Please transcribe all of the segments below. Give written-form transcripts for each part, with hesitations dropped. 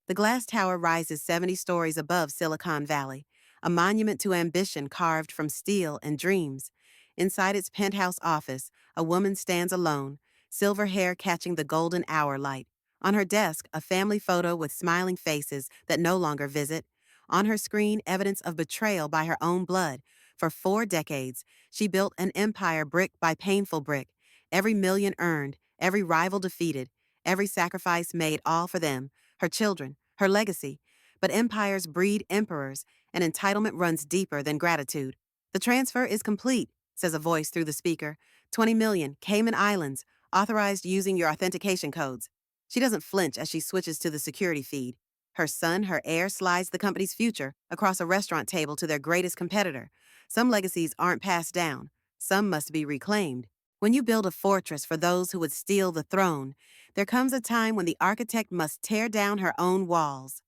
The glass tower rises 70 stories above Silicon Valley, a monument to ambition carved from steel and dreams. Inside its penthouse office, a woman stands alone, silver hair catching the golden hour light. On her desk, a family photo with smiling faces that no longer visit. On her screen, evidence of betrayal by her own blood. For 4 decades, she built an empire brick by painful brick. Every million earned, every rival defeated, every sacrifice made all for them, her children, her legacy. But empires breed emperors, and entitlement runs deeper than gratitude. The transfer is complete, says a voice through the speaker. 20 million, Cayman Islands, authorized using your authentication codes. She doesn't flinch as she switches to the security feed. Her son, her heir, slides the company's future across a restaurant table to their greatest competitor. Some legacies aren't passed down. Some must be reclaimed. When you build a fortress for those who would steal the throne, there comes a time when the architect must tear down her own walls.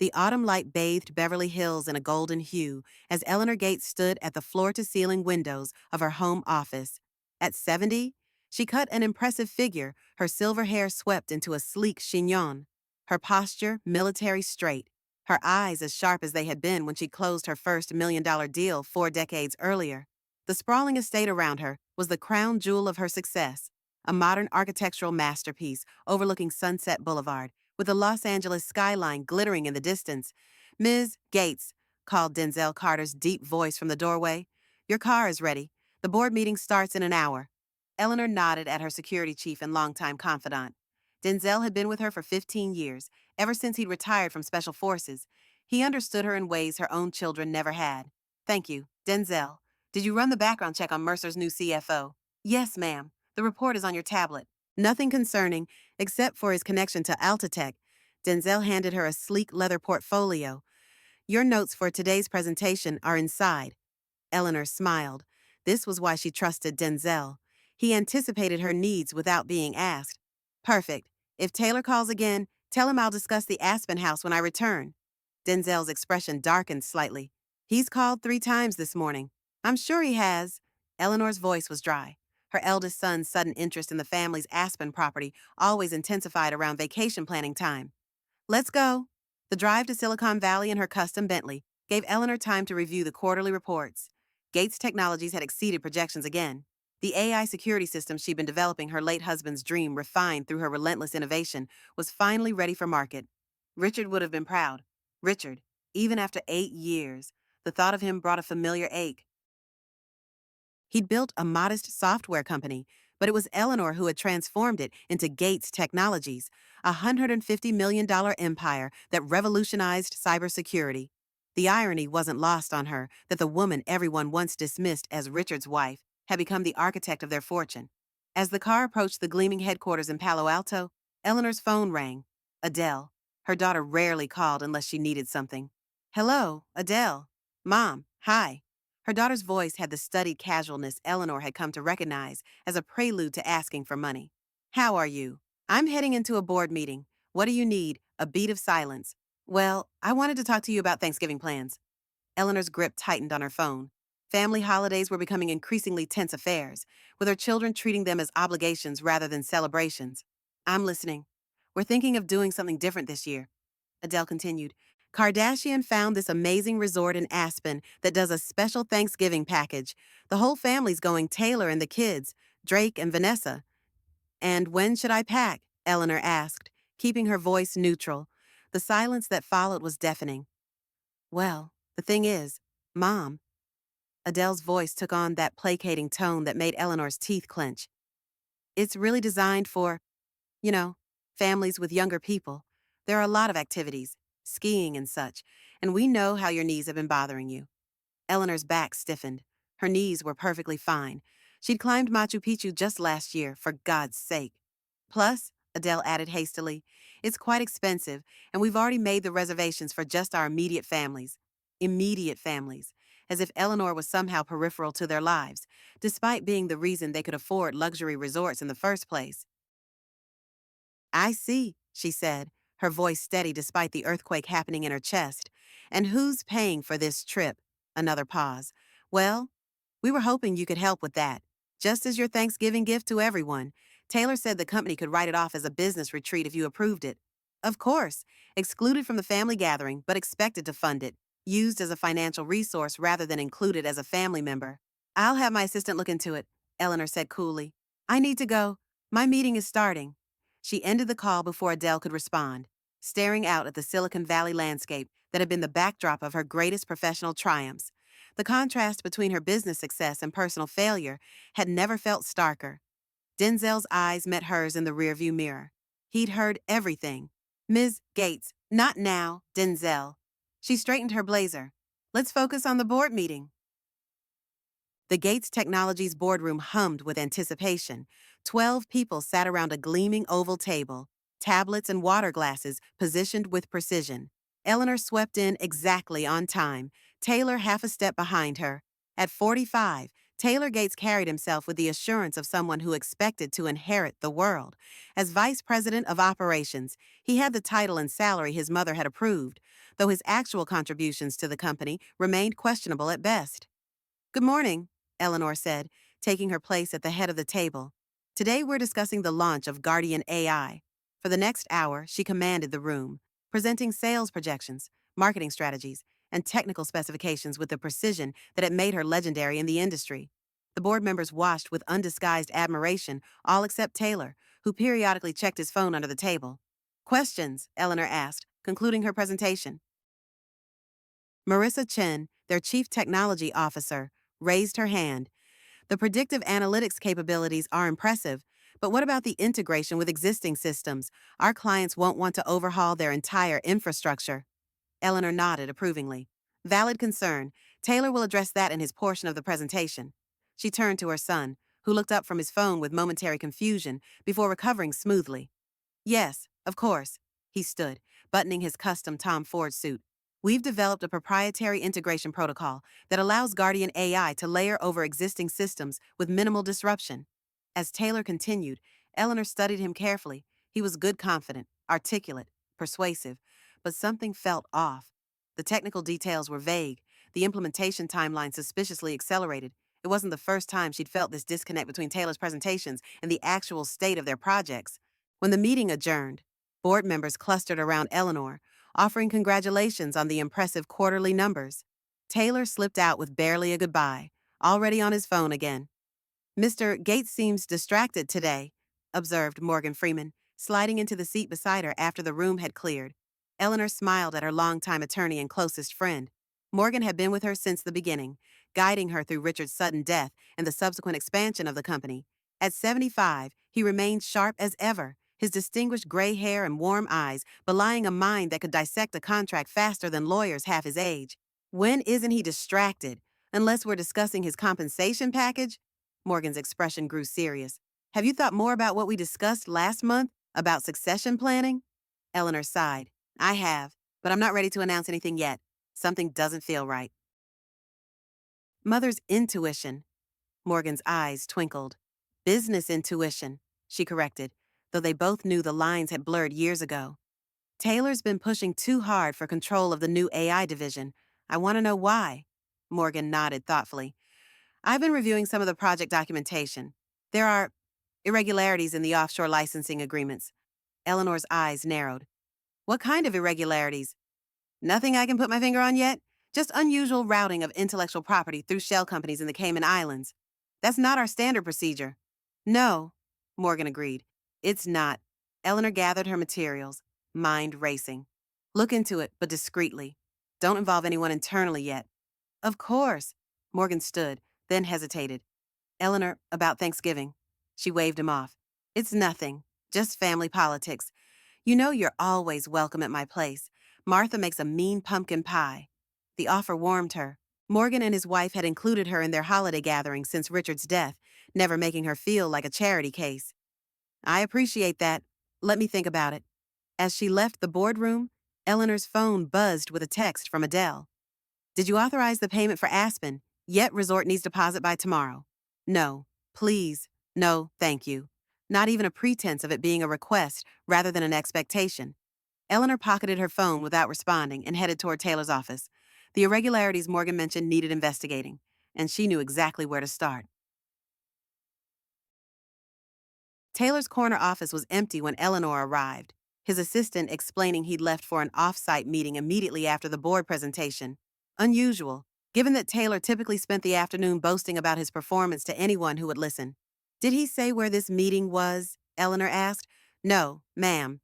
The autumn light bathed Beverly Hills in a golden hue as Eleanor Gates stood at the floor-to-ceiling windows of her home office. At 70, she cut an impressive figure, her silver hair swept into a sleek chignon, her posture military straight, her eyes as sharp as they had been when she closed her first million-dollar deal 4 decades earlier. The sprawling estate around her was the crown jewel of her success, a modern architectural masterpiece overlooking Sunset Boulevard, with the Los Angeles skyline glittering in the distance. "Ms. Gates," called Denzel Carter's deep voice from the doorway. "Your car is ready. The board meeting starts in an hour." Eleanor nodded at her security chief and longtime confidant. Denzel had been with her for 15 years, ever since he'd retired from Special Forces. He understood her in ways her own children never had. "Thank you, Denzel. Did you run the background check on Mercer's new CFO?" "Yes, ma'am. The report is on your tablet." Nothing concerning, except for his connection to Altatech. Denzel handed her a sleek leather portfolio. "Your notes for today's presentation are inside." Eleanor smiled. This was why she trusted Denzel. He anticipated her needs without being asked. "Perfect. If Taylor calls again, tell him I'll discuss the Aspen House when I return." Denzel's expression darkened slightly. "He's called 3 times this morning." "I'm sure he has." Eleanor's voice was dry. Her eldest son's sudden interest in the family's Aspen property always intensified around vacation planning time. "Let's go." The drive to Silicon Valley in her custom Bentley gave Eleanor time to review the quarterly reports. Gates Technologies had exceeded projections again. The AI security system she'd been developing her late husband's dream, refined through her relentless innovation, was finally ready for market. Richard would have been proud. Richard, even after 8 years, the thought of him brought a familiar ache. He'd built a modest software company, but it was Eleanor who had transformed it into Gates Technologies, a $150 million empire that revolutionized cybersecurity. The irony wasn't lost on her that the woman everyone once dismissed as Richard's wife had become the architect of their fortune. As the car approached the gleaming headquarters in Palo Alto, Eleanor's phone rang. Adele. Her daughter rarely called unless she needed something. "Hello, Adele." "Mom, hi." Her daughter's voice had the studied casualness Eleanor had come to recognize as a prelude to asking for money. "How are you?" "I'm heading into a board meeting. What do you need?" A beat of silence. "Well, I wanted to talk to you about Thanksgiving plans." Eleanor's grip tightened on her phone. Family holidays were becoming increasingly tense affairs, with her children treating them as obligations rather than celebrations. "I'm listening. We're thinking of doing something different this year." Adele continued. "Kardashian found this amazing resort in Aspen that does a special Thanksgiving package. The whole family's going, Taylor and the kids, Drake and Vanessa." "And when should I pack?" Eleanor asked, keeping her voice neutral. The silence that followed was deafening. "Well, the thing is, Mom." Adele's voice took on that placating tone that made Eleanor's teeth clench. "It's really designed for, you know, families with younger people. There are a lot of activities, skiing and such, and we know how your knees have been bothering you." Eleanor's back stiffened. Her knees were perfectly fine. She'd climbed Machu Picchu just last year, for God's sake. "Plus," Adele added hastily, "it's quite expensive, and we've already made the reservations for just our immediate families." Immediate families, as if Eleanor was somehow peripheral to their lives, despite being the reason they could afford luxury resorts in the first place. "I see," she said, her voice steady despite the earthquake happening in her chest. "And who's paying for this trip?" Another pause. "Well, we were hoping you could help with that. Just as your Thanksgiving gift to everyone. Taylor said the company could write it off as a business retreat if you approved it." Of course, excluded from the family gathering, but expected to fund it, used as a financial resource rather than included as a family member. I'll have my assistant look into it, Eleanor said coolly. I need to go. My meeting is starting. She ended the call before Adele could respond, staring out at the Silicon Valley landscape that had been the backdrop of her greatest professional triumphs. The contrast between her business success and personal failure had never felt starker. Denzel's eyes met hers in the rearview mirror. He'd heard everything. Ms. Gates, not now, Denzel. She straightened her blazer. Let's focus on the board meeting. The Gates Technologies boardroom hummed with anticipation. 12 people sat around a gleaming oval table, tablets and water glasses positioned with precision. Eleanor swept in exactly on time, Taylor half a step behind her. At 45, Taylor Gates carried himself with the assurance of someone who expected to inherit the world. As vice president of operations, he had the title and salary his mother had approved, though his actual contributions to the company remained questionable at best. Good morning, Eleanor said, taking her place at the head of the table. Today we're discussing the launch of Guardian AI. For the next hour, she commanded the room, presenting sales projections, marketing strategies, and technical specifications with the precision that had made her legendary in the industry. The board members watched with undisguised admiration, all except Taylor, who periodically checked his phone under the table. Questions, Eleanor asked, concluding her presentation. Marissa Chen, their chief technology officer, raised her hand. The predictive analytics capabilities are impressive, but what about the integration with existing systems? Our clients won't want to overhaul their entire infrastructure. Eleanor nodded approvingly. Valid concern. Taylor will address that in his portion of the presentation. She turned to her son, who looked up from his phone with momentary confusion before recovering smoothly. Yes, of course. He stood, buttoning his custom Tom Ford suit. We've developed a proprietary integration protocol that allows Guardian AI to layer over existing systems with minimal disruption. As Taylor continued, Eleanor studied him carefully. He was good confident, articulate, persuasive, but something felt off. The technical details were vague, the implementation timeline suspiciously accelerated. It wasn't the first time she'd felt this disconnect between Taylor's presentations and the actual state of their projects. When the meeting adjourned, board members clustered around Eleanor, offering congratulations on the impressive quarterly numbers. Taylor slipped out with barely a goodbye, already on his phone again. Mr. Gates seems distracted today, observed Morgan Freeman, sliding into the seat beside her after the room had cleared. Eleanor smiled at her longtime attorney and closest friend. Morgan had been with her since the beginning, guiding her through Richard's sudden death and the subsequent expansion of the company. At 75, he remained sharp as ever, his distinguished gray hair and warm eyes belying a mind that could dissect a contract faster than lawyers half his age. When isn't he distracted? Unless we're discussing his compensation package? Morgan's expression grew serious. Have you thought more about what we discussed last month about succession planning? Eleanor sighed. I have, but I'm not ready to announce anything yet. Something doesn't feel right. Mother's intuition. Morgan's eyes twinkled. Business intuition, she corrected, though they both knew the lines had blurred years ago. Taylor's been pushing too hard for control of the new AI division. I want to know why. Morgan nodded thoughtfully. I've been reviewing some of the project documentation. There are irregularities in the offshore licensing agreements. Eleanor's eyes narrowed. What kind of irregularities? Nothing I can put my finger on yet? Just unusual routing of intellectual property through shell companies in the Cayman Islands. That's not our standard procedure. No, Morgan agreed. It's not. Eleanor gathered her materials, mind racing. Look into it, but discreetly. Don't involve anyone internally yet. Of course. Morgan stood, then hesitated. Eleanor, about Thanksgiving. She waved him off. It's nothing. Just family politics. You know you're always welcome at my place. Martha makes a mean pumpkin pie. The offer warmed her. Morgan and his wife had included her in their holiday gatherings since Richard's death, never making her feel like a charity case. I appreciate that. Let me think about it. As she left the boardroom, Eleanor's phone buzzed with a text from Adele. Did you authorize the payment for Aspen? Yet resort needs deposit by tomorrow. No. Please. No, thank you. Not even a pretense of it being a request rather than an expectation. Eleanor pocketed her phone without responding and headed toward Taylor's office. The irregularities Morgan mentioned needed investigating, and she knew exactly where to start. Taylor's corner office was empty when Eleanor arrived. his assistant explaining he'd left for an off-site meeting immediately after the board presentation. Unusual, given that Taylor typically spent the afternoon boasting about his performance to anyone who would listen. Did he say where this meeting was? Eleanor asked. No, ma'am.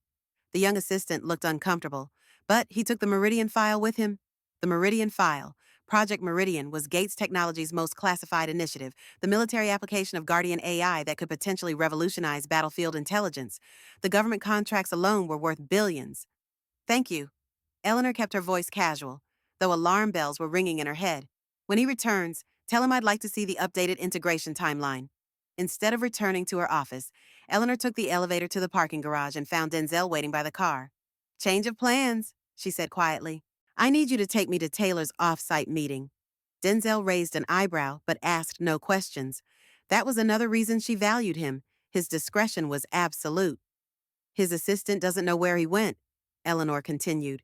The young assistant looked uncomfortable, but he took the Meridian file with him. The Meridian file. Project Meridian was Gates Technology's most classified initiative, the military application of Guardian AI that could potentially revolutionize battlefield intelligence. The government contracts alone were worth billions. Thank you. Eleanor kept her voice casual, though alarm bells were ringing in her head. When he returns, tell him I'd like to see the updated integration timeline. Instead of returning to her office, Eleanor took the elevator to the parking garage and found Denzel waiting by the car. Change of plans, she said quietly. I need you to take me to Taylor's off-site meeting. Denzel raised an eyebrow but asked no questions. That was another reason she valued him. His discretion was absolute. His assistant doesn't know where he went, Eleanor continued.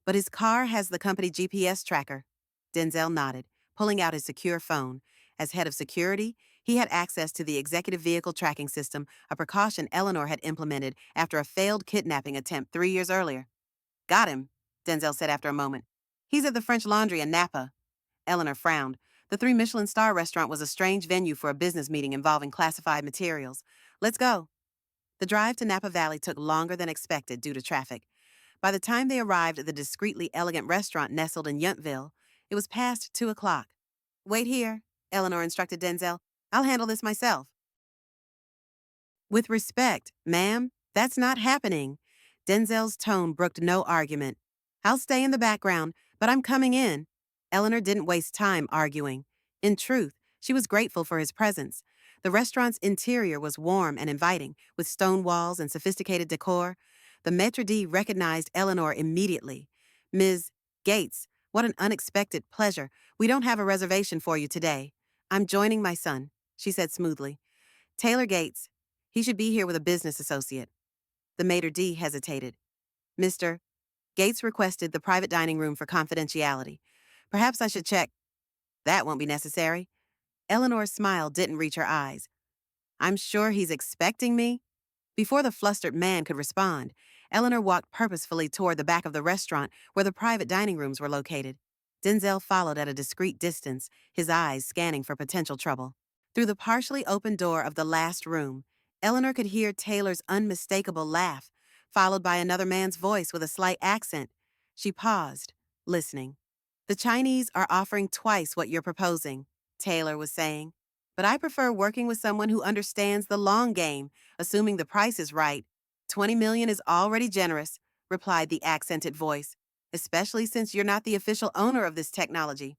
But his car has the company GPS tracker. Denzel nodded, pulling out his secure phone. As head of security, he had access to the executive vehicle tracking system, a precaution Eleanor had implemented after a failed kidnapping attempt 3 years earlier. Got him, Denzel said after a moment. He's at the French Laundry in Napa. Eleanor frowned. The 3 Michelin-star restaurant was a strange venue for a business meeting involving classified materials. Let's go. The drive to Napa Valley took longer than expected due to traffic. By the time they arrived at the discreetly elegant restaurant nestled in Yountville, it was past 2 o'clock. Wait here, Eleanor instructed Denzel. I'll handle this myself. With respect, ma'am, that's not happening. Denzel's tone brooked no argument. I'll stay in the background, but I'm coming in. Eleanor didn't waste time arguing. In truth, she was grateful for his presence. The restaurant's interior was warm and inviting, with stone walls and sophisticated decor. The maître d' recognized Eleanor immediately. Ms. Gates, what an unexpected pleasure. We don't have a reservation for you today. I'm joining my son, she said smoothly. Taylor Gates. He should be here with a business associate. The maître d' hesitated. Mr. Gates requested the private dining room for confidentiality. Perhaps I should check. That won't be necessary. Eleanor's smile didn't reach her eyes. I'm sure he's expecting me. Before the flustered man could respond, Eleanor walked purposefully toward the back of the restaurant where the private dining rooms were located. Denzel followed at a discreet distance, his eyes scanning for potential trouble. Through the partially open door of the last room, Eleanor could hear Taylor's unmistakable laugh, followed by another man's voice with a slight accent. She paused, listening. The Chinese are offering twice what you're proposing, Taylor was saying. But I prefer working with someone who understands the long game, assuming the price is right. $20 million is already generous, replied the accented voice, especially since you're not the official owner of this technology.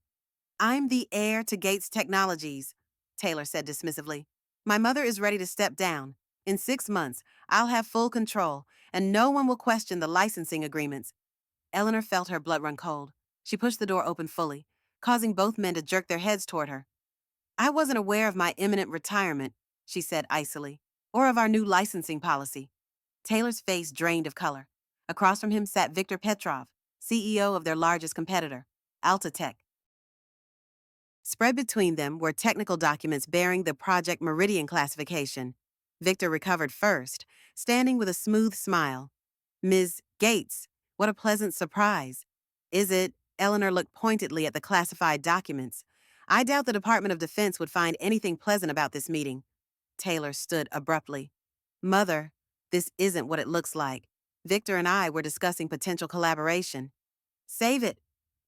I'm the heir to Gates Technologies, Taylor said dismissively. My mother is ready to step down. In 6 months, I'll have full control, and no one will question the licensing agreements. Eleanor felt her blood run cold. She pushed the door open fully, causing both men to jerk their heads toward her. I wasn't aware of my imminent retirement, she said icily, or of our new licensing policy. Taylor's face drained of color. Across from him sat Victor Petrov, CEO of their largest competitor, Altatech. Spread between them were technical documents bearing the Project Meridian classification. Victor recovered first, standing with a smooth smile. Ms. Gates, what a pleasant surprise. Is it? Eleanor looked pointedly at the classified documents. I doubt the Department of Defense would find anything pleasant about this meeting. Taylor stood abruptly. Mother, this isn't what it looks like. Victor and I were discussing potential collaboration. Save it.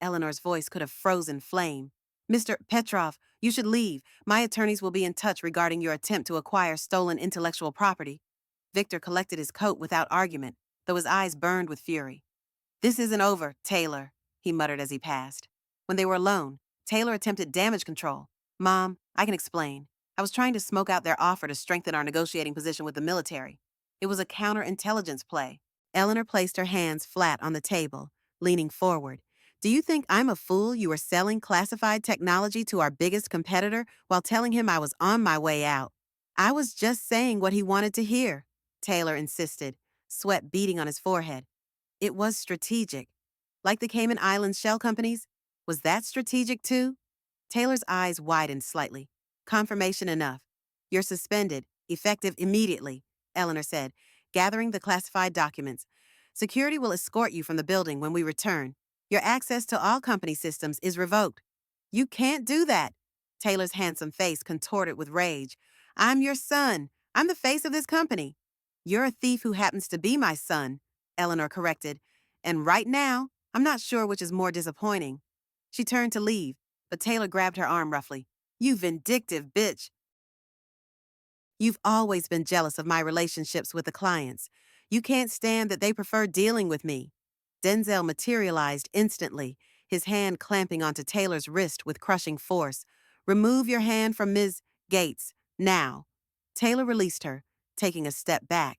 Eleanor's voice could have frozen flame. Mr. Petrov, you should leave. My attorneys will be in touch regarding your attempt to acquire stolen intellectual property. Victor collected his coat without argument, though his eyes burned with fury. This isn't over, Taylor, he muttered as he passed. When they were alone, Taylor attempted damage control. Mom, I can explain. I was trying to smoke out their offer to strengthen our negotiating position with the military. It was a counterintelligence play. Eleanor placed her hands flat on the table, leaning forward. Do you think I'm a fool you were selling classified technology to our biggest competitor while telling him I was on my way out? I was just saying what he wanted to hear, Taylor insisted, sweat beading on his forehead. It was strategic. Like the Cayman Islands shell companies? Was that strategic too? Taylor's eyes widened slightly. Confirmation enough. You're suspended, effective immediately, Eleanor said, gathering the classified documents. Security will escort you from the building when we return. Your access to all company systems is revoked. You can't do that. Taylor's handsome face contorted with rage. I'm your son. I'm the face of this company. You're a thief who happens to be my son, Eleanor corrected. And right now, I'm not sure which is more disappointing. She turned to leave, but Taylor grabbed her arm roughly. You vindictive bitch. You've always been jealous of my relationships with the clients. You can't stand that they prefer dealing with me. Denzel materialized instantly, his hand clamping onto Taylor's wrist with crushing force. Remove your hand from Ms. Gates, now. Taylor released her, taking a step back.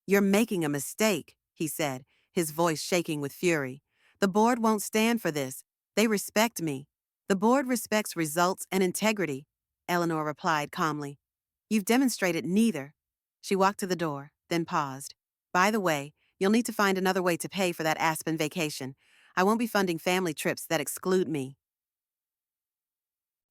You're making a mistake, he said, his voice shaking with fury. The board won't stand for this. They respect me. The board respects results and integrity, Eleanor replied calmly. You've demonstrated neither. She walked to the door, then paused. By the way, you'll need to find another way to pay for that Aspen vacation. I won't be funding family trips that exclude me.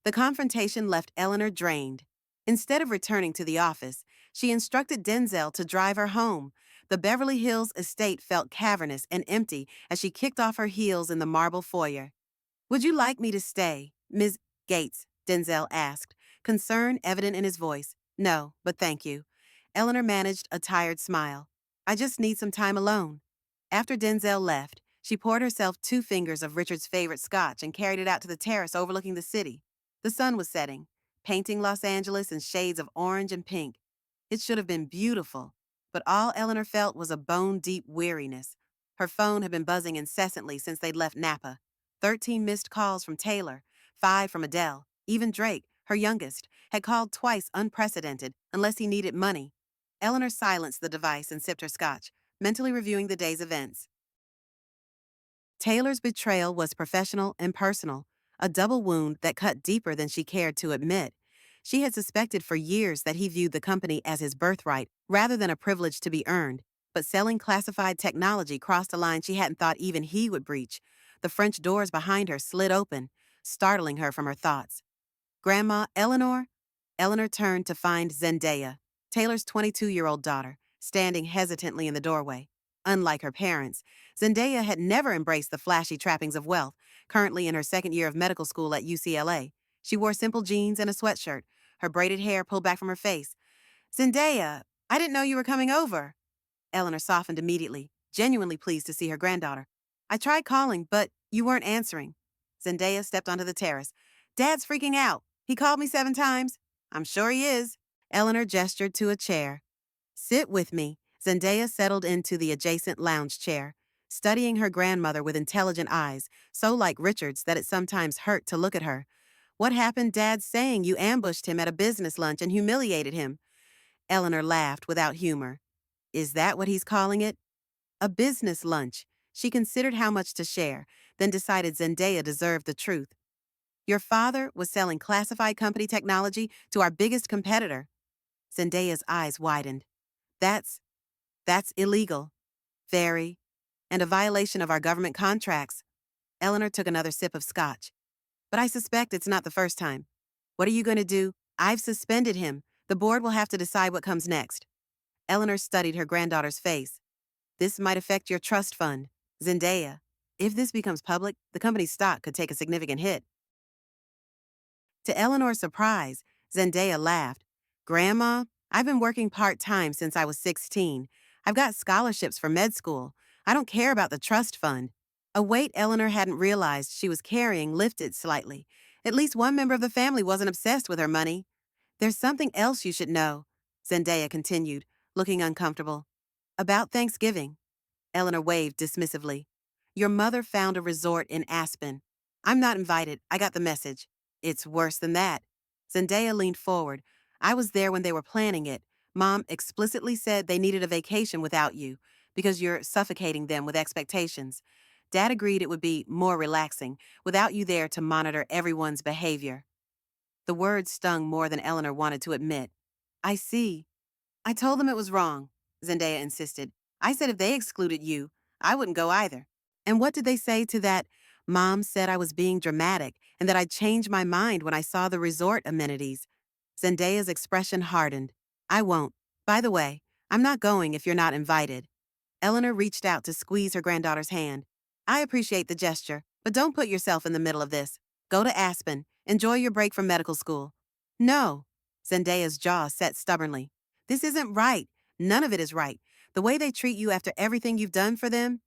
The confrontation left Eleanor drained. Instead of returning to the office, she instructed Denzel to drive her home. The Beverly Hills estate felt cavernous and empty as she kicked off her heels in the marble foyer. Would you like me to stay, Ms. Gates? Denzel asked, concern evident in his voice. No, but thank you. Eleanor managed a tired smile. I just need some time alone. After Denzel left, she poured herself 2 fingers of Richard's favorite scotch and carried it out to the terrace overlooking the city. The sun was setting, painting Los Angeles in shades of orange and pink. It should have been beautiful, but all Eleanor felt was a bone-deep weariness. Her phone had been buzzing incessantly since they'd left Napa. 13 missed calls from Taylor, 5 from Adele. Even Drake, her youngest, had called twice unprecedented, unless he needed money. Eleanor silenced the device and sipped her scotch, mentally reviewing the day's events. Taylor's betrayal was professional and personal, a double wound that cut deeper than she cared to admit. She had suspected for years that he viewed the company as his birthright rather than a privilege to be earned, but selling classified technology crossed a line she hadn't thought even he would breach. The French doors behind her slid open, startling her from her thoughts. Grandma, Eleanor? Eleanor turned to find Zendaya, Taylor's 22-year-old daughter, standing hesitantly in the doorway. Unlike her parents, Zendaya had never embraced the flashy trappings of wealth. Currently in her second year of medical school at UCLA, she wore simple jeans and a sweatshirt, her braided hair pulled back from her face. Zendaya, I didn't know you were coming over. Eleanor softened immediately, genuinely pleased to see her granddaughter. I tried calling, but you weren't answering. Zendaya stepped onto the terrace. Dad's freaking out. He called me 7 times. I'm sure he is. Eleanor gestured to a chair. Sit with me. Zendaya settled into the adjacent lounge chair, studying her grandmother with intelligent eyes, so like Richard's that it sometimes hurt to look at her. What happened Dad's saying you ambushed him at a business lunch and humiliated him? Eleanor laughed without humor. Is that what he's calling it? A business lunch. She considered how much to share, then decided Zendaya deserved the truth. Your father was selling classified company technology to our biggest competitor. Zendaya's eyes widened. That's illegal. Very. And a violation of our government contracts. Eleanor took another sip of scotch. But I suspect it's not the first time. What are you going to do? I've suspended him. The board will have to decide what comes next. Eleanor studied her granddaughter's face. This might affect your trust fund. Zendaya, if this becomes public, the company's stock could take a significant hit. To Eleanor's surprise, Zendaya laughed. Grandma, I've been working part-time since I was 16. I've got scholarships for med school. I don't care about the trust fund. A weight Eleanor hadn't realized she was carrying lifted slightly. At least one member of the family wasn't obsessed with her money. There's something else you should know, Zendaya continued, looking uncomfortable. About Thanksgiving. Eleanor waved dismissively. Your mother found a resort in Aspen. I'm not invited. I got the message. It's worse than that. Zendaya leaned forward. I was there when they were planning it. Mom explicitly said they needed a vacation without you because you're suffocating them with expectations. Dad agreed it would be more relaxing without you there to monitor everyone's behavior. The words stung more than Eleanor wanted to admit. I see. I told them it was wrong, Zendaya insisted. I said if they excluded you, I wouldn't go either. And what did they say to that? Mom said I was being dramatic and that I'd change my mind when I saw the resort amenities. Zendaya's expression hardened. I won't. By the way, I'm not going if you're not invited. Eleanor reached out to squeeze her granddaughter's hand. I appreciate the gesture, but don't put yourself in the middle of this. Go to Aspen. Enjoy your break from medical school. No. Zendaya's jaw set stubbornly. This isn't right. None of it is right. The way they treat you after everything you've done for them.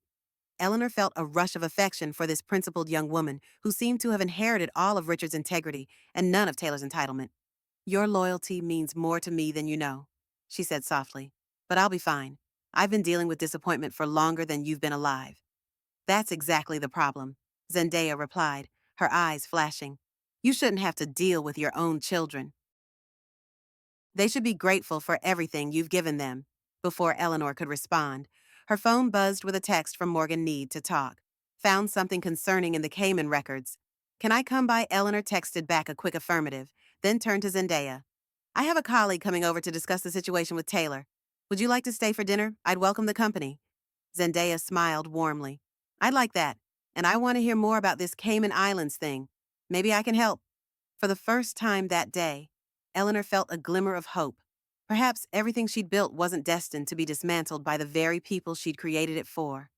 Eleanor felt a rush of affection for this principled young woman who seemed to have inherited all of Richard's integrity and none of Taylor's entitlement. Your loyalty means more to me than you know, she said softly. But I'll be fine. I've been dealing with disappointment for longer than you've been alive. That's exactly the problem, Zendaya replied, her eyes flashing. You shouldn't have to deal with your own children. They should be grateful for everything you've given them. Before Eleanor could respond, her phone buzzed with a text from Morgan Need to talk. Found something concerning in the Cayman records. Can I come by? Eleanor texted back a quick affirmative, then turned to Zendaya. I have a colleague coming over to discuss the situation with Taylor. Would you like to stay for dinner? I'd welcome the company. Zendaya smiled warmly. I'd like that, and I want to hear more about this Cayman Islands thing. Maybe I can help. For the first time that day, Eleanor felt a glimmer of hope. Perhaps everything she'd built wasn't destined to be dismantled by the very people she'd created it for.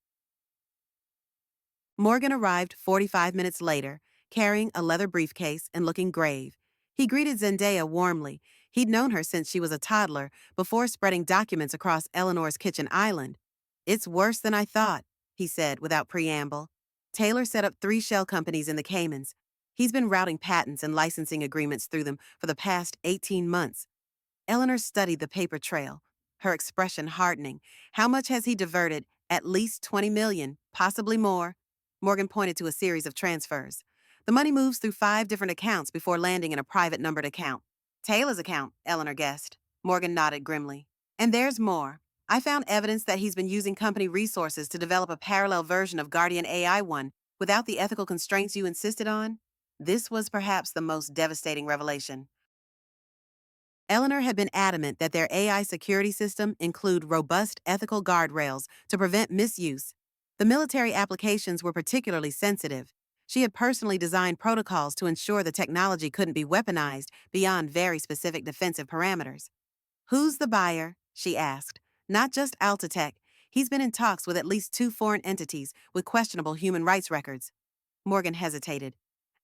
Morgan arrived 45 minutes later, carrying a leather briefcase and looking grave. He greeted Zendaya warmly. He'd known her since she was a toddler, before spreading documents across Eleanor's kitchen island. It's worse than I thought, he said without preamble. Taylor set up 3 shell companies in the Caymans. He's been routing patents and licensing agreements through them for the past 18 months. Eleanor studied the paper trail, her expression hardening. How much has he diverted? At least 20 million, possibly more. Morgan pointed to a series of transfers. The money moves through 5 different accounts before landing in a private numbered account. Taylor's account, Eleanor guessed. Morgan nodded grimly. And there's more. I found evidence that he's been using company resources to develop a parallel version of Guardian AI 1 without the ethical constraints you insisted on. This was perhaps the most devastating revelation. Eleanor had been adamant that their AI security system include robust ethical guardrails to prevent misuse. The military applications were particularly sensitive. She had personally designed protocols to ensure the technology couldn't be weaponized beyond very specific defensive parameters. Who's the buyer? She asked. Not just Altatech. He's been in talks with at least 2 foreign entities with questionable human rights records. Morgan hesitated.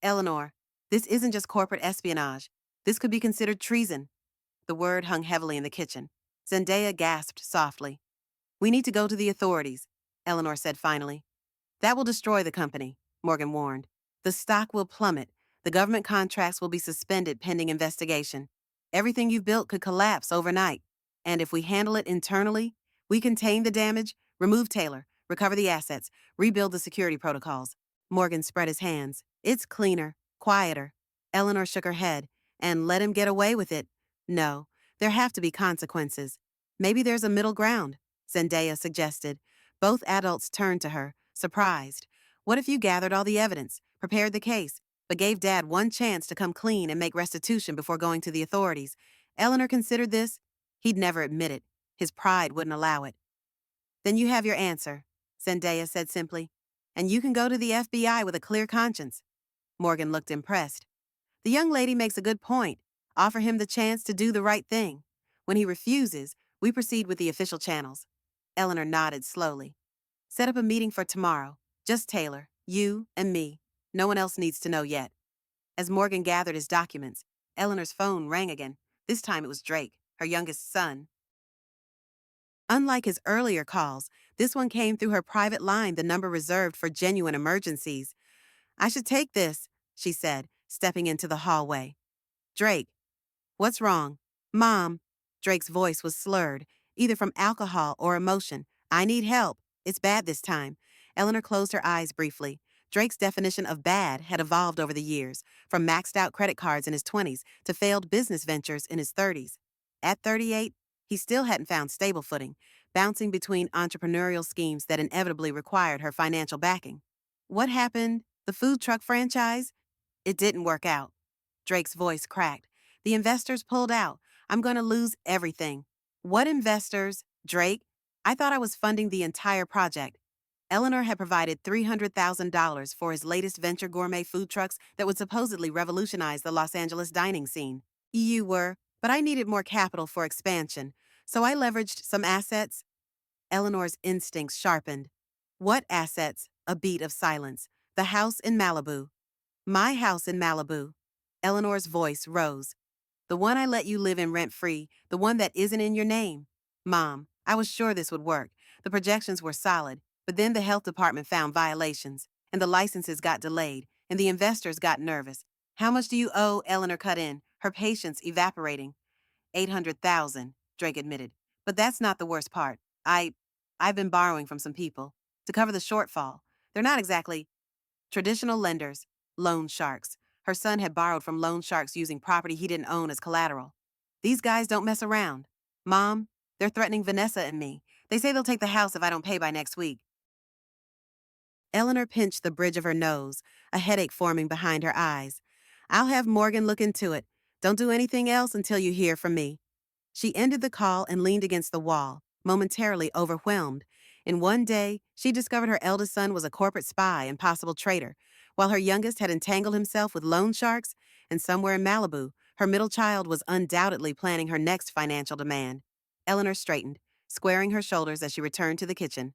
Eleanor, this isn't just corporate espionage. This could be considered treason. The word hung heavily in the kitchen. Zendaya gasped softly. We need to go to the authorities, Eleanor said finally. That will destroy the company, Morgan warned. The stock will plummet. The government contracts will be suspended pending investigation. Everything you've built could collapse overnight. And if we handle it internally, we contain the damage, remove Taylor, recover the assets, rebuild the security protocols. Morgan spread his hands. It's cleaner, quieter. Eleanor shook her head. And let him get away with it. No, there have to be consequences. Maybe there's a middle ground, Zendaya suggested. Both adults turned to her, surprised. What if you gathered all the evidence, prepared the case, but gave Dad one chance to come clean and make restitution before going to the authorities? Eleanor considered this. He'd never admit it. His pride wouldn't allow it. Then you have your answer, Zendaya said simply. And you can go to the FBI with a clear conscience. Morgan looked impressed. The young lady makes a good point. Offer him the chance to do the right thing. When he refuses, we proceed with the official channels. Eleanor nodded slowly. Set up a meeting for tomorrow. Just Taylor, you, and me. No one else needs to know yet. As Morgan gathered his documents, Eleanor's phone rang again. This time it was Drake, her youngest son. Unlike his earlier calls, this one came through her private line, the number reserved for genuine emergencies. I should take this, she said, stepping into the hallway. Drake. What's wrong? Mom. Drake's voice was slurred, either from alcohol or emotion. I need help. It's bad this time. Eleanor closed her eyes briefly. Drake's definition of bad had evolved over the years, from maxed out credit cards in his 20s to failed business ventures in his 30s. At 38, he still hadn't found stable footing, bouncing between entrepreneurial schemes that inevitably required her financial backing. What happened? The food truck franchise? It didn't work out. Drake's voice cracked. The investors pulled out. I'm going to lose everything. What investors? Drake? I thought I was funding the entire project. Eleanor had provided $300,000 for his latest venture gourmet food trucks that would supposedly revolutionize the Los Angeles dining scene. You were, but I needed more capital for expansion, so I leveraged some assets. Eleanor's instincts sharpened. What assets? A beat of silence. The house in Malibu. My house in Malibu. Eleanor's voice rose. The one I let you live in rent-free, the one that isn't in your name. Mom, I was sure this would work. The projections were solid, but then the health department found violations, and the licenses got delayed, and the investors got nervous. How much do you owe? Eleanor cut in, her patience evaporating. 800,000, Drake admitted. But that's not the worst part. I've been borrowing from some people to cover the shortfall. They're not exactly traditional lenders, loan sharks. Her son had borrowed from loan sharks using property he didn't own as collateral. These guys don't mess around. Mom, they're threatening Vanessa and me. They say they'll take the house if I don't pay by next week. Eleanor pinched the bridge of her nose, a headache forming behind her eyes. I'll have Morgan look into it. Don't do anything else until you hear from me. She ended the call and leaned against the wall, momentarily overwhelmed. In one day, she discovered her eldest son was a corporate spy and possible traitor, while her youngest had entangled himself with loan sharks, and somewhere in Malibu, her middle child was undoubtedly planning her next financial demand. Eleanor straightened, squaring her shoulders as she returned to the kitchen.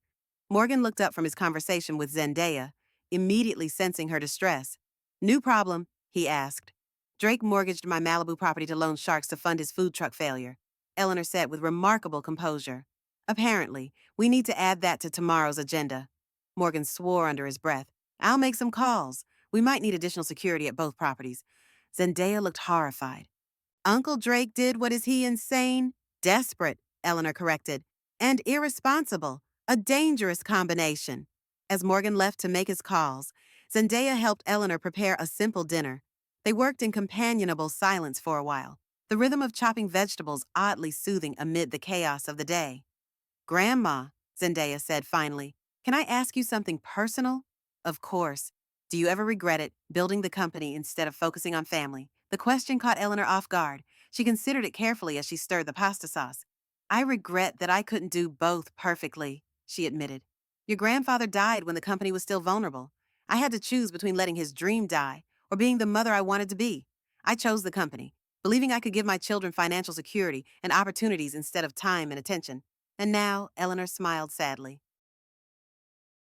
Morgan looked up from his conversation with Zendaya, immediately sensing her distress. New problem? He asked. Drake mortgaged my Malibu property to loan sharks to fund his food truck failure, Eleanor said with remarkable composure. Apparently, we need to add that to tomorrow's agenda. Morgan swore under his breath. I'll make some calls. We might need additional security at both properties. Zendaya looked horrified. Uncle Drake did what is he insane? Desperate, Eleanor corrected. And irresponsible. A dangerous combination. As Morgan left to make his calls, Zendaya helped Eleanor prepare a simple dinner. They worked in companionable silence for a while, the rhythm of chopping vegetables oddly soothing amid the chaos of the day. Grandma, Zendaya said finally, can I ask you something personal? Of course. Do you ever regret it, building the company instead of focusing on family? The question caught Eleanor off guard. She considered it carefully as she stirred the pasta sauce. I regret that I couldn't do both perfectly, she admitted. Your grandfather died when the company was still vulnerable. I had to choose between letting his dream die or being the mother I wanted to be. I chose the company, believing I could give my children financial security and opportunities instead of time and attention. And now, Eleanor smiled sadly.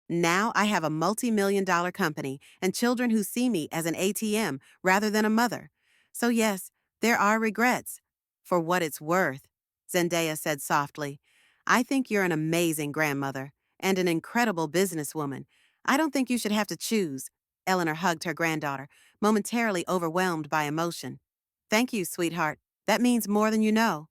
Now I have a multi-million-dollar company and children who see me as an ATM rather than a mother. So yes, there are regrets. For what it's worth, Zendaya said softly, I think you're an amazing grandmother and an incredible businesswoman. I don't think you should have to choose. Eleanor hugged her granddaughter, momentarily overwhelmed by emotion. Thank you, sweetheart. That means more than you know.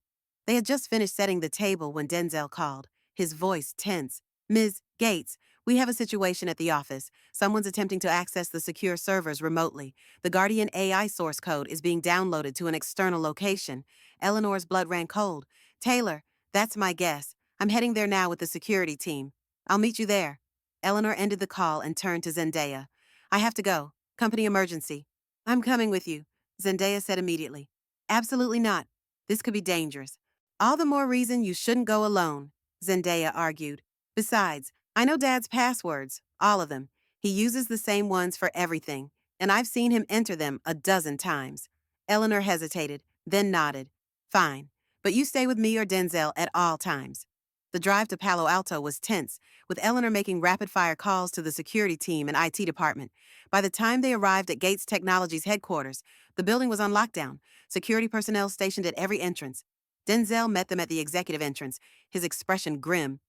They had just finished setting the table when Denzel called, his voice tense. Ms. Gates, we have a situation at the office. Someone's attempting to access the secure servers remotely. The Guardian AI source code is being downloaded to an external location. Eleanor's blood ran cold. Taylor, that's my guess. I'm heading there now with the security team. I'll meet you there. Eleanor ended the call and turned to Zendaya. I have to go. Company emergency. I'm coming with you, Zendaya said immediately. Absolutely not. This could be dangerous. All the more reason you shouldn't go alone, Zendaya argued. Besides, I know Dad's passwords, all of them. He uses the same ones for everything, and I've seen him enter them a dozen times. Eleanor hesitated, then nodded. Fine, but you stay with me or Denzel at all times. The drive to Palo Alto was tense, with Eleanor making rapid-fire calls to the security team and IT department. By the time they arrived at Gates Technologies headquarters, the building was on lockdown, security personnel stationed at every entrance. Denzel met them at the executive entrance, his expression grim.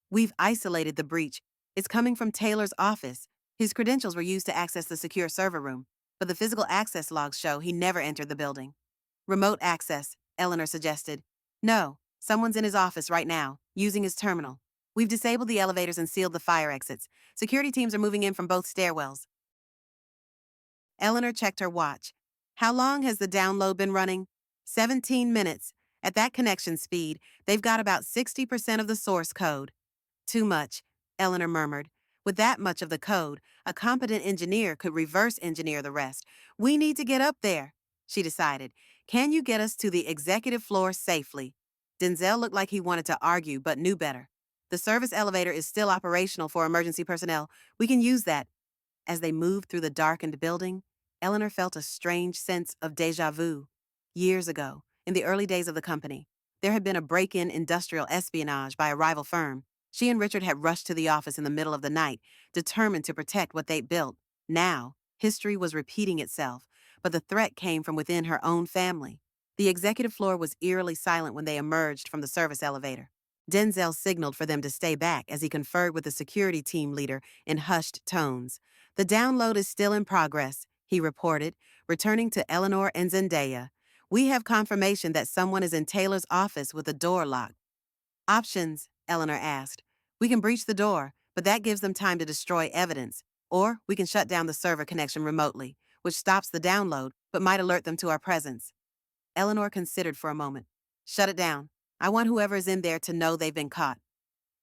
We've isolated the breach. It's coming from Taylor's office. His credentials were used to access the secure server room, but the physical access logs show he never entered the building. Remote access, Eleanor suggested. No, someone's in his office right now, using his terminal. We've disabled the elevators and sealed the fire exits. Security teams are moving in from both stairwells. Eleanor checked her watch. How long has the download been running? 17 minutes. At that connection speed, they've got about 60% of the source code. Too much, Eleanor murmured. With that much of the code, a competent engineer could reverse engineer the rest. We need to get up there, she decided. Can you get us to the executive floor safely? Denzel looked like he wanted to argue, but knew better. The service elevator is still operational for emergency personnel. We can use that. As they moved through the darkened building, Eleanor felt a strange sense of déjà vu. Years ago, in the early days of the company, there had been a break-in industrial espionage by a rival firm. She and Richard had rushed to the office in the middle of the night, determined to protect what they'd built. Now, history was repeating itself, but the threat came from within her own family. The executive floor was eerily silent when they emerged from the service elevator. Denzel signaled for them to stay back as he conferred with the security team leader in hushed tones. The download is still in progress, he reported, returning to Eleanor and Zendaya. We have confirmation that someone is in Taylor's office with the door locked. Options, Eleanor asked. We can breach the door, but that gives them time to destroy evidence. Or we can shut down the server connection remotely, which stops the download but might alert them to our presence. Eleanor considered for a moment. Shut it down. I want whoever is in there to know they've been caught.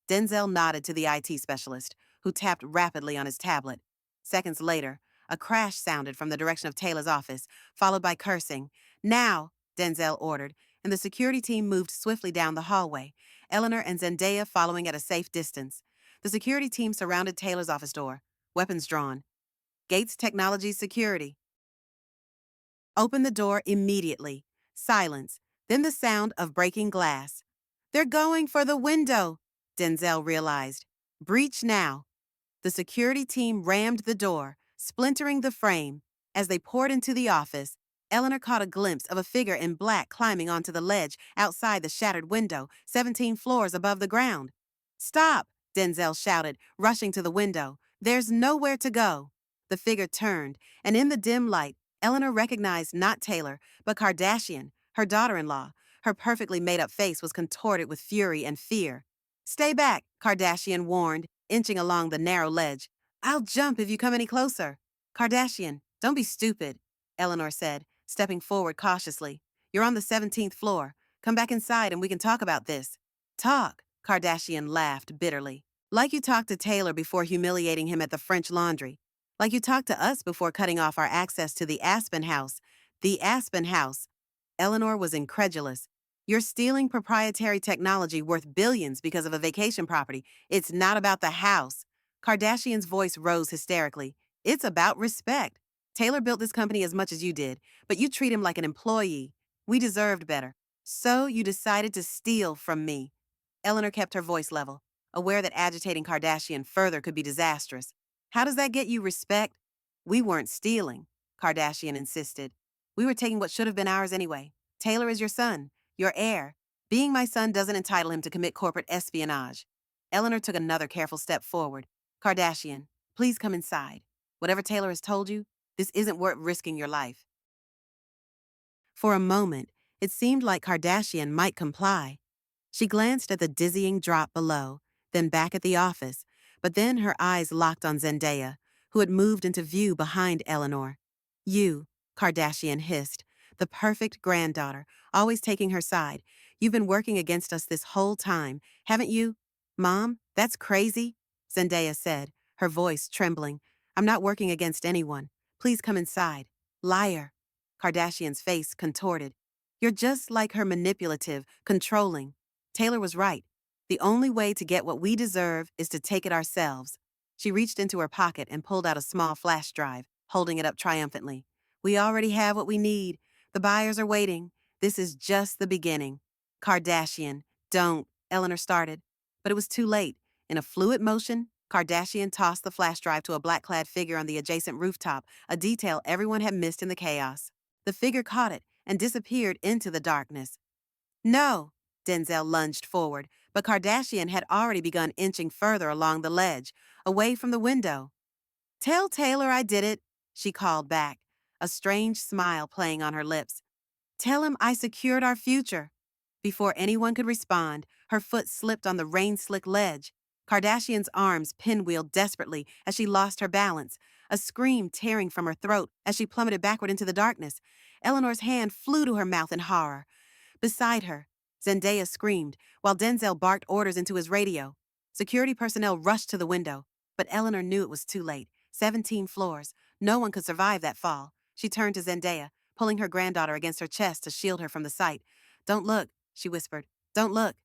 Denzel nodded to the IT specialist, who tapped rapidly on his tablet. Seconds later, a crash sounded from the direction of Taylor's office, followed by cursing. Now, Denzel ordered, and the security team moved swiftly down the hallway, Eleanor and Zendaya following at a safe distance. The security team surrounded Taylor's office door, weapons drawn. Gates Technologies Security. Open the door immediately. Silence, then the sound of breaking glass. They're going for the window, Denzel realized. Breach now. The security team rammed the door, splintering the frame. As they poured into the office, Eleanor caught a glimpse of a figure in black climbing onto the ledge outside the shattered window, 17 floors above the ground. Stop, Denzel shouted, rushing to the window. There's nowhere to go. The figure turned, and in the dim light, Eleanor recognized not Taylor, but Kardashian, her daughter-in-law. Her perfectly made-up face was contorted with fury and fear. Stay back, Kardashian warned, inching along the narrow ledge. I'll jump if you come any closer. Kardashian, don't be stupid, Eleanor said, stepping forward cautiously. You're on the 17th floor. Come back inside and we can talk about this. Talk, Kardashian laughed bitterly. Like you talked to Taylor before humiliating him at the French Laundry. Like you talked to us before cutting off our access to the Aspen House. The Aspen House. Eleanor was incredulous. You're stealing proprietary technology worth billions because of a vacation property. It's not about the house. Kardashian's voice rose hysterically. It's about respect. Taylor built this company as much as you did, but you treat him like an employee. We deserved better. So you decided to steal from me. Eleanor kept her voice level, aware that agitating Kardashian further could be disastrous. How does that get you respect? We weren't stealing, Kardashian insisted. We were taking what should have been ours anyway. Taylor is your son, your heir. Being my son doesn't entitle him to commit corporate espionage. Eleanor took another careful step forward. Kardashian, please come inside. Whatever Taylor has told you, this isn't worth risking your life. For a moment, it seemed like Kardashian might comply. She glanced at the dizzying drop below, then back at the office, but then her eyes locked on Zendaya, who had moved into view behind Eleanor. You, Kardashian hissed, the perfect granddaughter, always taking her side. You've been working against us this whole time, haven't you? Mom, that's crazy, Zendaya said, her voice trembling. I'm not working against anyone. Please come inside. Liar. Kardashian's face contorted. You're just like her, manipulative, controlling. Taylor was right. The only way to get what we deserve is to take it ourselves. She reached into her pocket and pulled out a small flash drive, holding it up triumphantly. We already have what we need. The buyers are waiting. This is just the beginning. Kardashian, don't, Eleanor started. But it was too late. In a fluid motion, Kardashian tossed the flash drive to a black-clad figure on the adjacent rooftop, a detail everyone had missed in the chaos. The figure caught it and disappeared into the darkness. No, Denzel lunged forward, but Kardashian had already begun inching further along the ledge, away from the window. Tell Taylor I did it, she called back, a strange smile playing on her lips. Tell him I secured our future. Before anyone could respond, her foot slipped on the rain-slick ledge. Kardashian's arms pinwheeled desperately as she lost her balance, a scream tearing from her throat as she plummeted backward into the darkness. Eleanor's hand flew to her mouth in horror. Beside her, Zendaya screamed, while Denzel barked orders into his radio. Security personnel rushed to the window, but Eleanor knew it was too late. 17 floors. No one could survive that fall. She turned to Zendaya, pulling her granddaughter against her chest to shield her from the sight. Don't look, she whispered. Don't look.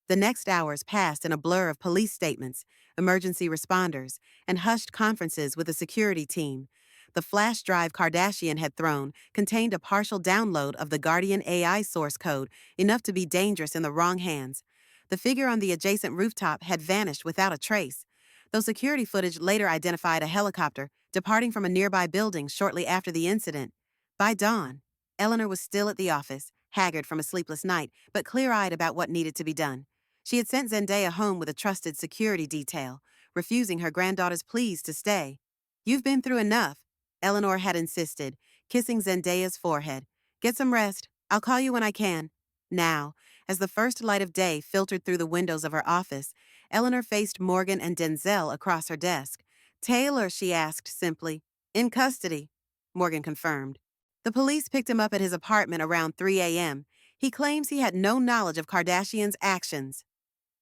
The next hours passed in a blur of police statements, emergency responders, and hushed conferences with the security team. The flash drive Kardashian had thrown contained a partial download of the Guardian AI source code, enough to be dangerous in the wrong hands. The figure on the adjacent rooftop had vanished without a trace, though security footage later identified a helicopter departing from a nearby building shortly after the incident. By dawn, Eleanor was still at the office, haggard from a sleepless night, but clear-eyed about what needed to be done. She had sent Zendaya home with a trusted security detail, refusing her granddaughter's pleas to stay. "You've been through enough," Eleanor had insisted, kissing Zendaya's forehead. "Get some rest. I'll call you when I can." Now, as the first light of day filtered through the windows of her office, Eleanor faced Morgan and Denzel across her desk. "Taylor," she asked simply. "In custody," Morgan confirmed. "The police picked him up at his apartment around 3 a.m. He claims he had no knowledge of Kardashian's actions."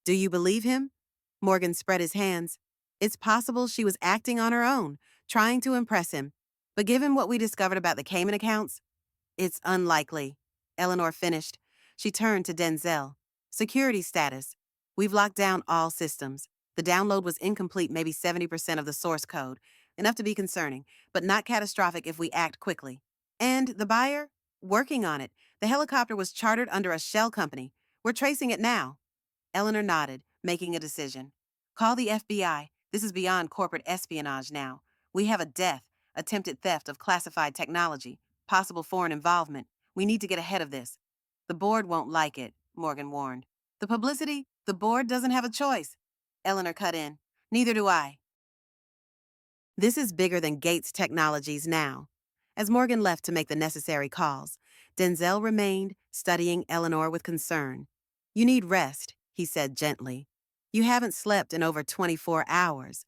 "Do you believe him?" Morgan spread his hands. "It's possible she was acting on her own, trying to impress him. But given what we discovered about the Cayman accounts, it's unlikely," Eleanor finished. She turned to Denzel. "Security status. We've locked down all systems. The download was incomplete, maybe 70% of the source code. Enough to be concerning, but not catastrophic if we act quickly. And the buyer? Working on it. The helicopter was chartered under a shell company. We're tracing it now." Eleanor nodded, making a decision. "Call the FBI. This is beyond corporate espionage now. We have a death, attempted theft of classified technology, possible foreign involvement. We need to get ahead of this." "The board won't like it," Morgan warned. "The publicity? The board doesn't have a choice." Eleanor cut in. "Neither do I." This is bigger than Gates Technologies now. As Morgan left to make the necessary calls, Denzel remained, studying Eleanor with concern. "You need rest," he said gently. "You haven't slept in over 24 hours.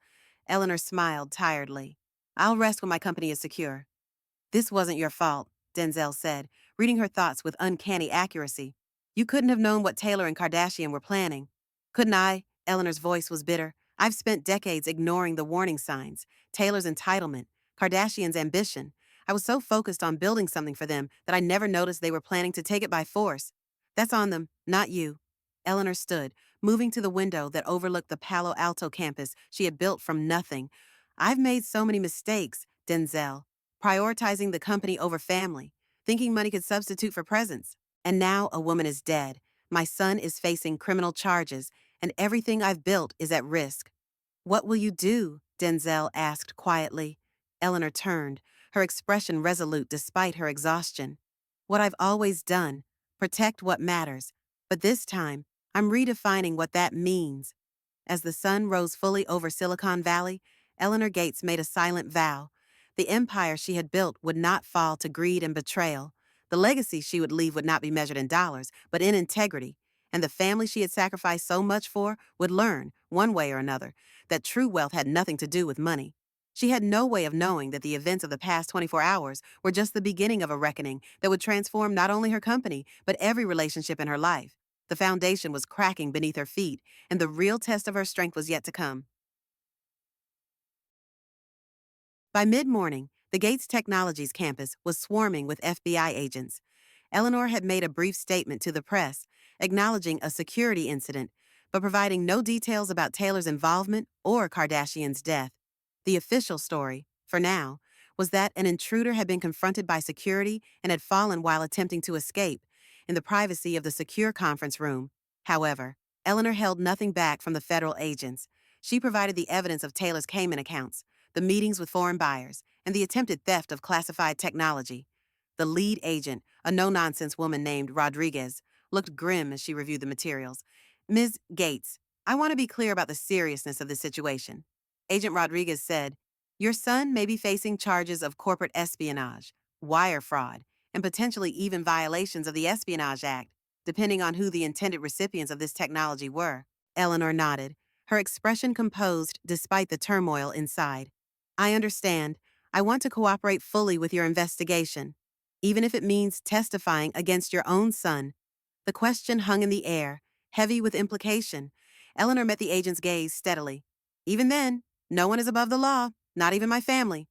Eleanor smiled tiredly. "I'll rest when my company is secure." "This wasn't your fault," Denzel said, reading her thoughts with uncanny accuracy. "You couldn't have known what Taylor and Kardashian were planning." "Couldn't I?" Eleanor's voice was bitter. "I've spent decades ignoring the warning signs. Taylor's entitlement, Kardashian's ambition. I was so focused on building something for them that I never noticed they were planning to take it by force. That's on them, not you." Eleanor stood, moving to the window that overlooked the Palo Alto campus she had built from nothing. "I've made so many mistakes, Denzel. Prioritizing the company over family, thinking money could substitute for presence. And now a woman is dead. My son is facing criminal charges, and everything I've built is at risk." "What will you do?" Denzel asked quietly. Eleanor turned, her expression resolute despite her exhaustion. "What I've always done, protect what matters. But this time, I'm redefining what that means." As the sun rose fully over Silicon Valley, Eleanor Gates made a silent vow. The empire she had built would not fall to greed and betrayal. The legacy she would leave would not be measured in dollars, but in integrity. And the family she had sacrificed so much for would learn, one way or another, that true wealth had nothing to do with money. She had no way of knowing that the events of the past 24 hours were just the beginning of a reckoning that would transform not only her company, but every relationship in her life. The foundation was cracking beneath her feet, and the real test of her strength was yet to come. By mid-morning, the Gates Technologies campus was swarming with FBI agents. Eleanor had made a brief statement to the press, acknowledging a security incident, but providing no details about Taylor's involvement or Kardashian's death. The official story, for now, was that an intruder had been confronted by security and had fallen while attempting to escape, in the privacy of the secure conference room. However, Eleanor held nothing back from the federal agents. She provided the evidence of Taylor's Cayman accounts, the meetings with foreign buyers, and the attempted theft of classified technology. The lead agent, a no-nonsense woman named Rodriguez, looked grim as she reviewed the materials. "Ms. Gates, I want to be clear about the seriousness of this situation." Agent Rodriguez said, "Your son may be facing charges of corporate espionage, wire fraud, and potentially even violations of the Espionage Act, depending on who the intended recipients of this technology were." Eleanor nodded, her expression composed despite the turmoil inside. "I understand. I want to cooperate fully with your investigation, even if it means testifying against your own son." The question hung in the air, heavy with implication. Eleanor met the agent's gaze steadily. "Even then, no one is above the law, not even my family."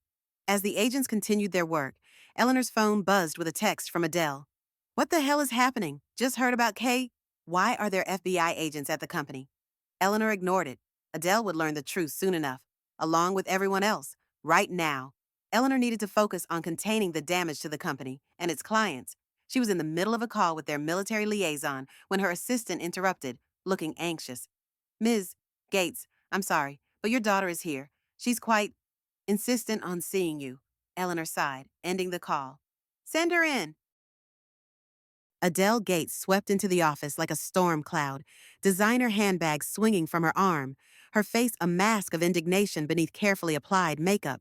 As the agents continued their work, Eleanor's phone buzzed with a text from Adele. "What the hell is happening? Just heard about Kay? Why are there FBI agents at the company?" Eleanor ignored it. Adele would learn the truth soon enough, along with everyone else, right now. Eleanor needed to focus on containing the damage to the company and its clients. She was in the middle of a call with their military liaison when her assistant interrupted. looking anxious. Ms. Gates, I'm sorry, but your daughter is here. She's quite insistent on seeing you. Eleanor sighed, ending the call. Send her in. Adele Gates swept into the office like a storm cloud, designer handbags swinging from her arm, her face a mask of indignation beneath carefully applied makeup.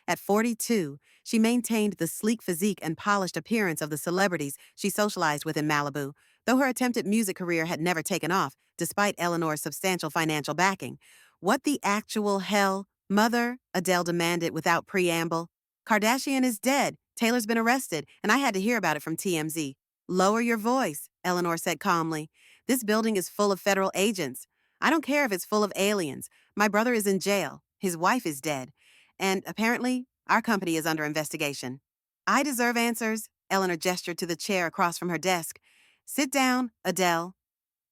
At 42, she maintained the sleek physique and polished appearance of the celebrities she socialized with in Malibu, though her attempted music career had never taken off, despite Eleanor's substantial financial backing. What the actual hell, Mother? Adele demanded without preamble. Kardashian is dead. Taylor's been arrested, and I had to hear about it from TMZ. Lower your voice, Eleanor said calmly. This building is full of federal agents. I don't care if it's full of aliens. My brother is in jail. His wife is dead. And apparently, our company is under investigation. I deserve answers, Eleanor gestured to the chair across from her desk. Sit down, Adele.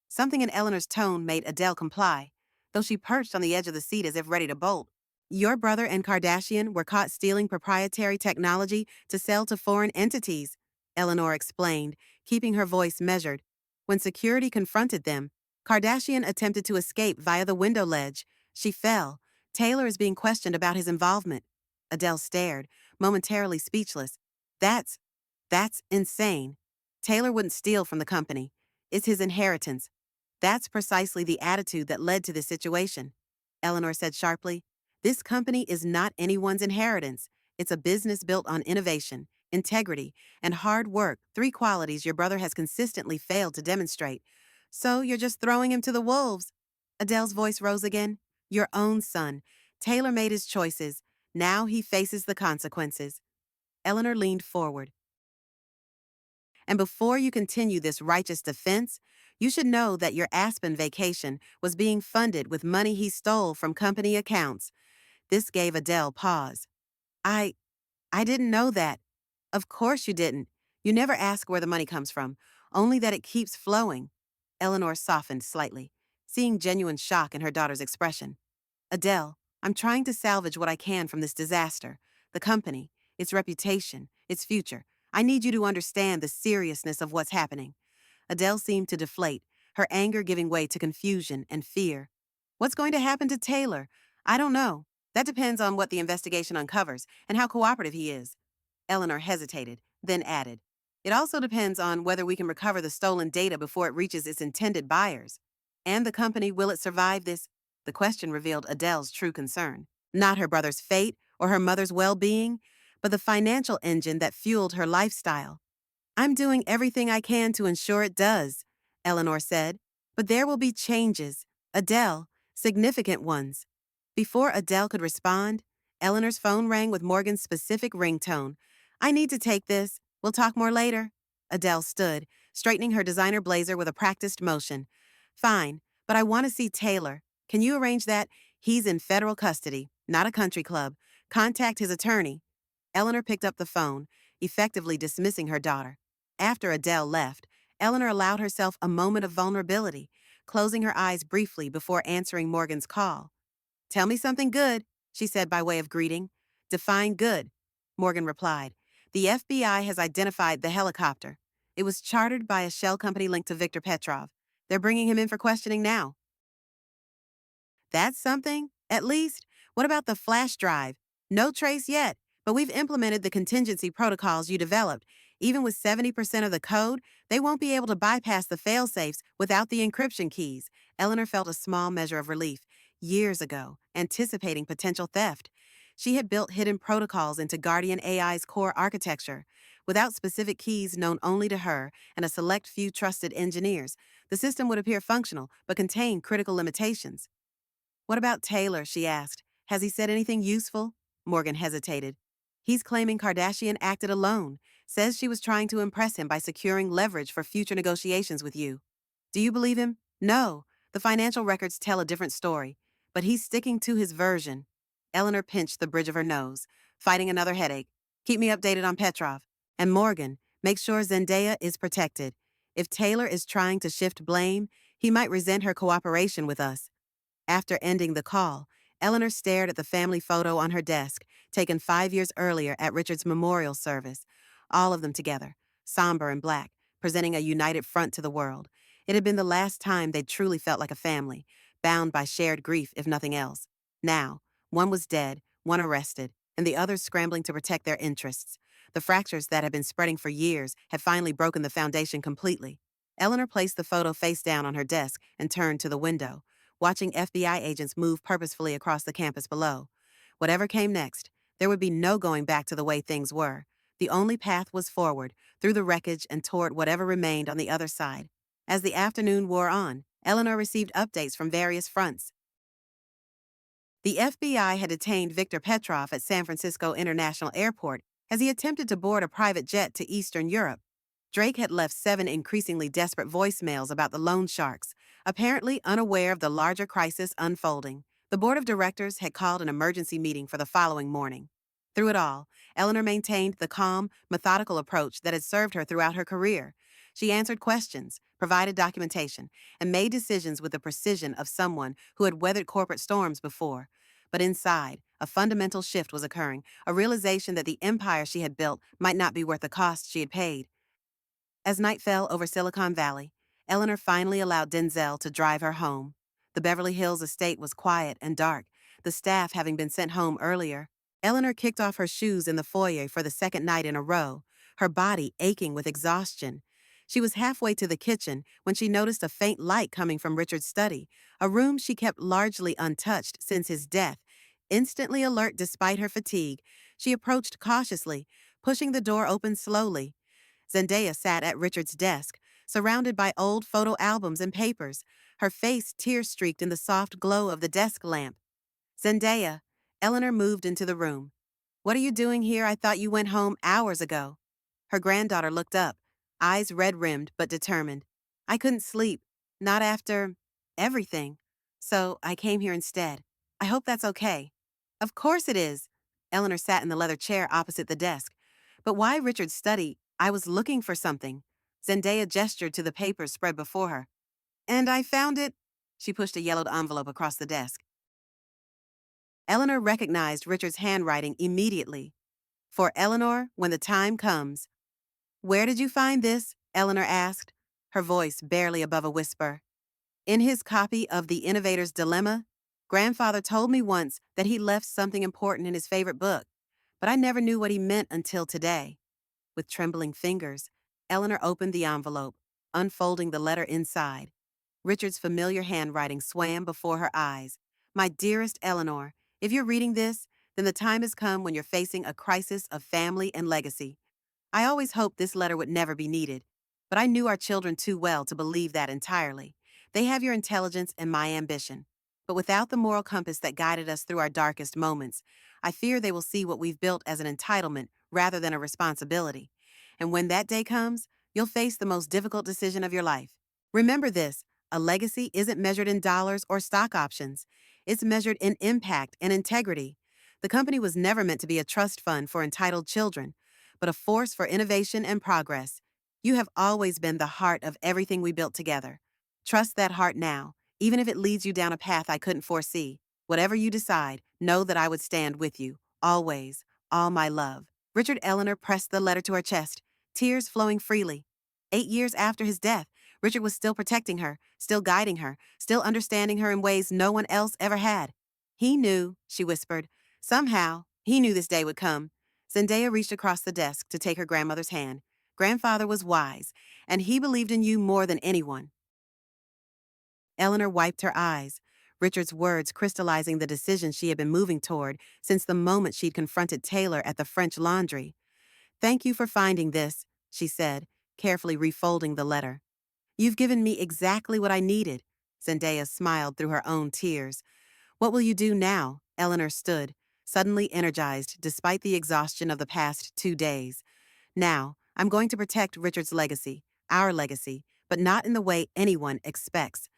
Something in Eleanor's tone made Adele comply, though she perched on the edge of the seat as if ready to bolt. Your brother and Kardashian were caught stealing proprietary technology to sell to foreign entities, Eleanor explained, keeping her voice measured. When security confronted them, Kardashian attempted to escape via the window ledge. She fell. Taylor is being questioned about his involvement. Adele stared, momentarily speechless. That's insane. Taylor wouldn't steal from the company. It's his inheritance. That's precisely the attitude that led to this situation, Eleanor said sharply. This company is not anyone's inheritance. It's a business built on innovation, integrity, and hard work, three qualities your brother has consistently failed to demonstrate. So you're just throwing him to the wolves. Adele's voice rose again. Your own son. Taylor made his choices. Now he faces the consequences. Eleanor leaned forward. And before you continue this righteous defense, you should know that your Aspen vacation was being funded with money he stole from company accounts. This gave Adele pause. I didn't know that. Of course you didn't. You never ask where the money comes from, only that it keeps flowing. Eleanor softened slightly, seeing genuine shock in her daughter's expression. Adele, I'm trying to salvage what I can from this disaster. The company, its reputation, its future. I need you to understand the seriousness of what's happening. Adele seemed to deflate, her anger giving way to confusion and fear. What's going to happen to Taylor? I don't know. That depends on what the investigation uncovers and how cooperative he is. Eleanor hesitated, then added, It also depends on whether we can recover the stolen data before it reaches its intended buyers. And the company, will it survive this? The question revealed Adele's true concern. Not her brother's fate or her mother's well-being, but the financial engine that fueled her lifestyle. I'm doing everything I can to ensure it does, Eleanor said. But there will be changes. Adele, significant ones. Before Adele could respond, Eleanor's phone rang with Morgan's specific ringtone. I need to take this. We'll talk more later. Adele stood, straightening her designer blazer with a practiced motion. Fine, but I want to see Taylor. Can you arrange that? He's in federal custody, not a country club. Contact his attorney. Eleanor picked up the phone, effectively dismissing her daughter. After Adele left, Eleanor allowed herself a moment of vulnerability, closing her eyes briefly before answering Morgan's call. Tell me something good, she said by way of greeting. Define good, Morgan replied. The FBI has identified the helicopter. It was chartered by a shell company linked to Viktor Petrov. They're bringing him in for questioning now. That's something, at least. What about the flash drive? No trace yet, but we've implemented the contingency protocols you developed. Even with 70% of the code, they won't be able to bypass the fail-safes without the encryption keys. Eleanor felt a small measure of relief. Years ago, anticipating potential theft, she had built hidden protocols into Guardian AI's core architecture. Without specific keys known only to her and a select few trusted engineers, the system would appear functional but contain critical limitations. What about Taylor, she asked. Has he said anything useful? Morgan hesitated. He's claiming Kardashian acted alone, says she was trying to impress him by securing leverage for future negotiations with you. Do you believe him? No. The financial records tell a different story, but he's sticking to his version. Eleanor pinched the bridge of her nose, fighting another headache. Keep me updated on Petrov. And Morgan, make sure Zendaya is protected. If Taylor is trying to shift blame, he might resent her cooperation with us. After ending the call, Eleanor stared at the family photo on her desk, taken 5 years earlier at Richard's memorial service. All of them together, somber and black, presenting a united front to the world. It had been the last time they'd truly felt like a family, bound by shared grief, if nothing else. Now, one was dead, one arrested, and the others scrambling to protect their interests. The fractures that had been spreading for years had finally broken the foundation completely. Eleanor placed the photo face down on her desk and turned to the window, watching FBI agents move purposefully across the campus below. Whatever came next, there would be no going back to the way things were. The only path was forward, through the wreckage and toward whatever remained on the other side. As the afternoon wore on, Eleanor received updates from various fronts. The FBI had detained Viktor Petrov at San Francisco International Airport as he attempted to board a private jet to Eastern Europe. Drake had left 7 increasingly desperate voicemails about the loan sharks, apparently unaware of the larger crisis unfolding. The board of directors had called an emergency meeting for the following morning. Through it all, Eleanor maintained the calm, methodical approach that had served her throughout her career. She answered questions, provided documentation, and made decisions with the precision of someone who had weathered corporate storms before. But inside, a fundamental shift was occurring, a realization that the empire she had built might not be worth the cost she had paid. As night fell over Silicon Valley, Eleanor finally allowed Denzel to drive her home. The Beverly Hills estate was quiet and dark, the staff having been sent home earlier. Eleanor kicked off her shoes in the foyer for the second night in a row, her body aching with exhaustion. She was halfway to the kitchen when she noticed a faint light coming from Richard's study, a room she kept largely untouched since his death. Instantly alert despite her fatigue, she approached cautiously, pushing the door open slowly. Zendaya sat at Richard's desk, surrounded by old photo albums and papers, her face tear-streaked in the soft glow of the desk lamp. Zendaya, Eleanor moved into the room. "What are you doing here? I thought you went home hours ago." Her granddaughter looked up, eyes red-rimmed but determined. "I couldn't sleep, not after everything. So I came here instead. I hope that's okay." "Of course it is." Eleanor sat in the leather chair opposite the desk. "But why Richard's study? I was looking for something." Zendaya gestured to the papers spread before her. "And I found it." She pushed a yellowed envelope across the desk. Eleanor recognized Richard's handwriting immediately. "For Eleanor, when the time comes." "Where did you find this?" Eleanor asked, her voice barely above a whisper. "In his copy of The Innovator's Dilemma. Grandfather told me once that he left something important in his favorite book, but I never knew what he meant until today." With trembling fingers, Eleanor opened the envelope, unfolding the letter inside. Richard's familiar handwriting swam before her eyes. "My dearest Eleanor, if you're reading this, then the time has come when you're facing a crisis of family and legacy. I always hoped this letter would never be needed, but I knew our children too well to believe that entirely. They have your intelligence and my ambition. But without the moral compass that guided us through our darkest moments, I fear they will see what we've built as an entitlement rather than a responsibility. And when that day comes, you'll face the most difficult decision of your life. Remember this, a legacy isn't measured in dollars or stock options. It's measured in impact and integrity. The company was never meant to be a trust fund for entitled children, but a force for innovation and progress. You have always been the heart of everything we built together. Trust that heart now, even if it leads you down a path I couldn't foresee. Whatever you decide, know that I would stand with you, always, all my love." Richard. Eleanor pressed the letter to her chest, tears flowing freely. 8 years after his death, Richard was still protecting her, still guiding her, still understanding her in ways no one else ever had. "He knew," she whispered. "Somehow, he knew this day would come." Zendaya reached across the desk to take her grandmother's hand. "Grandfather was wise, and he believed in you more than anyone." Eleanor wiped her eyes, Richard's words crystallizing the decision she had been moving toward since the moment she'd confronted Taylor at the French Laundry. "Thank you for finding this," she said, carefully refolding the letter. "You've given me exactly what I needed." Zendaya smiled through her own tears. "What will you do now?" Eleanor stood, suddenly energized despite the exhaustion of the past 2 days. "Now, I'm going to protect Richard's legacy, our legacy, but not in the way anyone expects."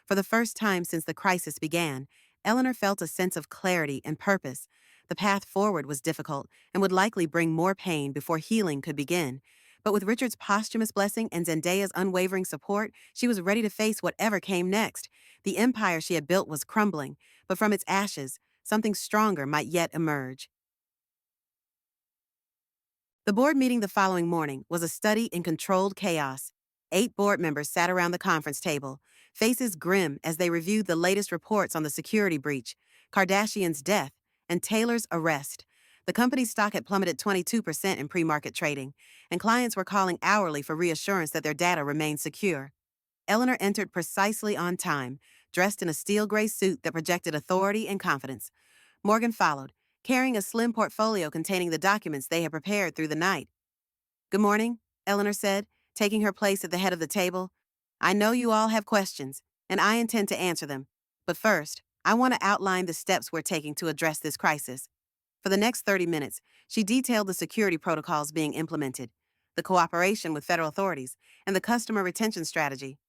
For the first time since the crisis began, Eleanor felt a sense of clarity and purpose. The path forward was difficult and would likely bring more pain before healing could begin. But with Richard's posthumous blessing and Zendaya's unwavering support, she was ready to face whatever came next. The empire she had built was crumbling, but from its ashes, something stronger might yet emerge. The board meeting the following morning was a study in controlled chaos. 8 board members sat around the conference table, faces grim as they reviewed the latest reports on the security breach, Kardashian's death, and Taylor's arrest. The company's stock had plummeted 22% in pre-market trading, and clients were calling hourly for reassurance that their data remained secure. Eleanor entered precisely on time, dressed in a steel gray suit that projected authority and confidence. Morgan followed, carrying a slim portfolio containing the documents they had prepared through the night. "Good morning," Eleanor said, taking her place at the head of the table. "I know you all have questions, and I intend to answer them. But first, I want to outline the steps we're taking to address this crisis." For the next 30 minutes, she detailed the security protocols being implemented, the cooperation with federal authorities, and the customer retention strategy.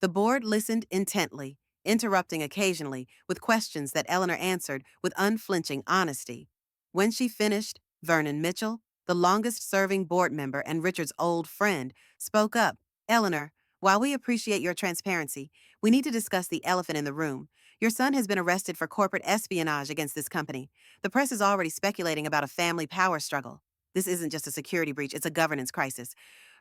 The board listened intently, interrupting occasionally with questions that Eleanor answered with unflinching honesty. When she finished, Vernon Mitchell, the longest-serving board member and Richard's old friend, spoke up. "Eleanor, while we appreciate your transparency, we need to discuss the elephant in the room. Your son has been arrested for corporate espionage against this company. The press is already speculating about a family power struggle. This isn't just a security breach, it's a governance crisis."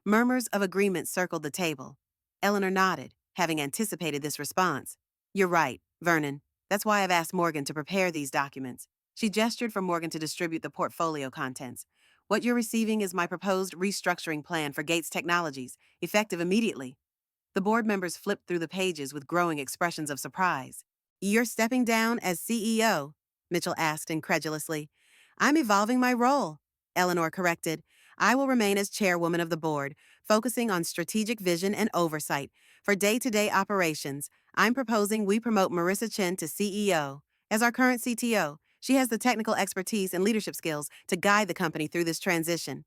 Murmurs of agreement circled the table. Eleanor nodded, having anticipated this response. "You're right, Vernon. That's why I've asked Morgan to prepare these documents." She gestured for Morgan to distribute the portfolio contents. "What you're receiving is my proposed restructuring plan for Gates Technologies, effective immediately." The board members flipped through the pages with growing expressions of surprise. "You're stepping down as CEO?" Mitchell asked incredulously. "I'm evolving my role," Eleanor corrected. "I will remain as chairwoman of the board, focusing on strategic vision and oversight. For day-to-day operations, I'm proposing we promote Marissa Chen to CEO. As our current CTO, she has the technical expertise and leadership skills to guide the company through this transition."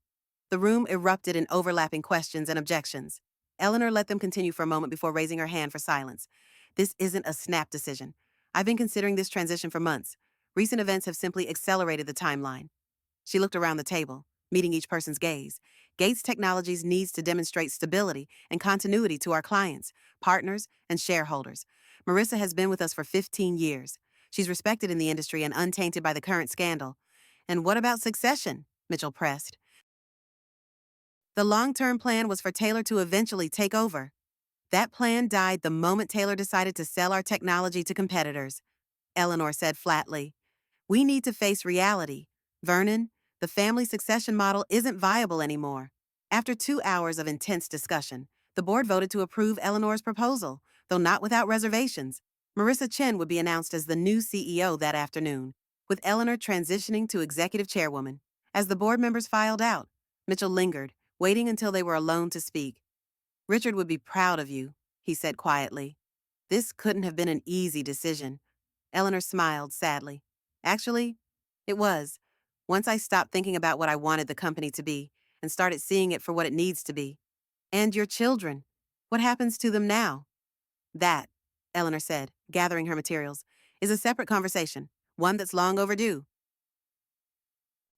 The room erupted in overlapping questions and objections. Eleanor let them continue for a moment before raising her hand for silence. "This isn't a snap decision. I've been considering this transition for months. Recent events have simply accelerated the timeline." She looked around the table, meeting each person's gaze. "Gates Technologies needs to demonstrate stability and continuity to our clients, partners, and shareholders. Marissa has been with us for 15 years. She's respected in the industry and untainted by the current scandal." "And what about succession?" Mitchell pressed. "The long-term plan was for Taylor to eventually take over. That plan died the moment Taylor decided to sell our technology to competitors," Eleanor said flatly. "We need to face reality. Vernon, the family succession model isn't viable anymore." After 2 hours of intense discussion, the board voted to approve Eleanor's proposal, though not without reservations. Marissa Chen would be announced as the new CEO that afternoon, with Eleanor transitioning to executive chairwoman. As the board members filed out, Mitchell lingered, waiting until they were alone to speak. "Richard would be proud of you," he said quietly. "This couldn't have been an easy decision." Eleanor smiled sadly. "Actually, it was. Once I stopped thinking about what I wanted the company to be and started seeing it for what it needs to be. And your children. What happens to them now?" "That," Eleanor said, gathering her materials, "is a separate conversation, one that's long overdue."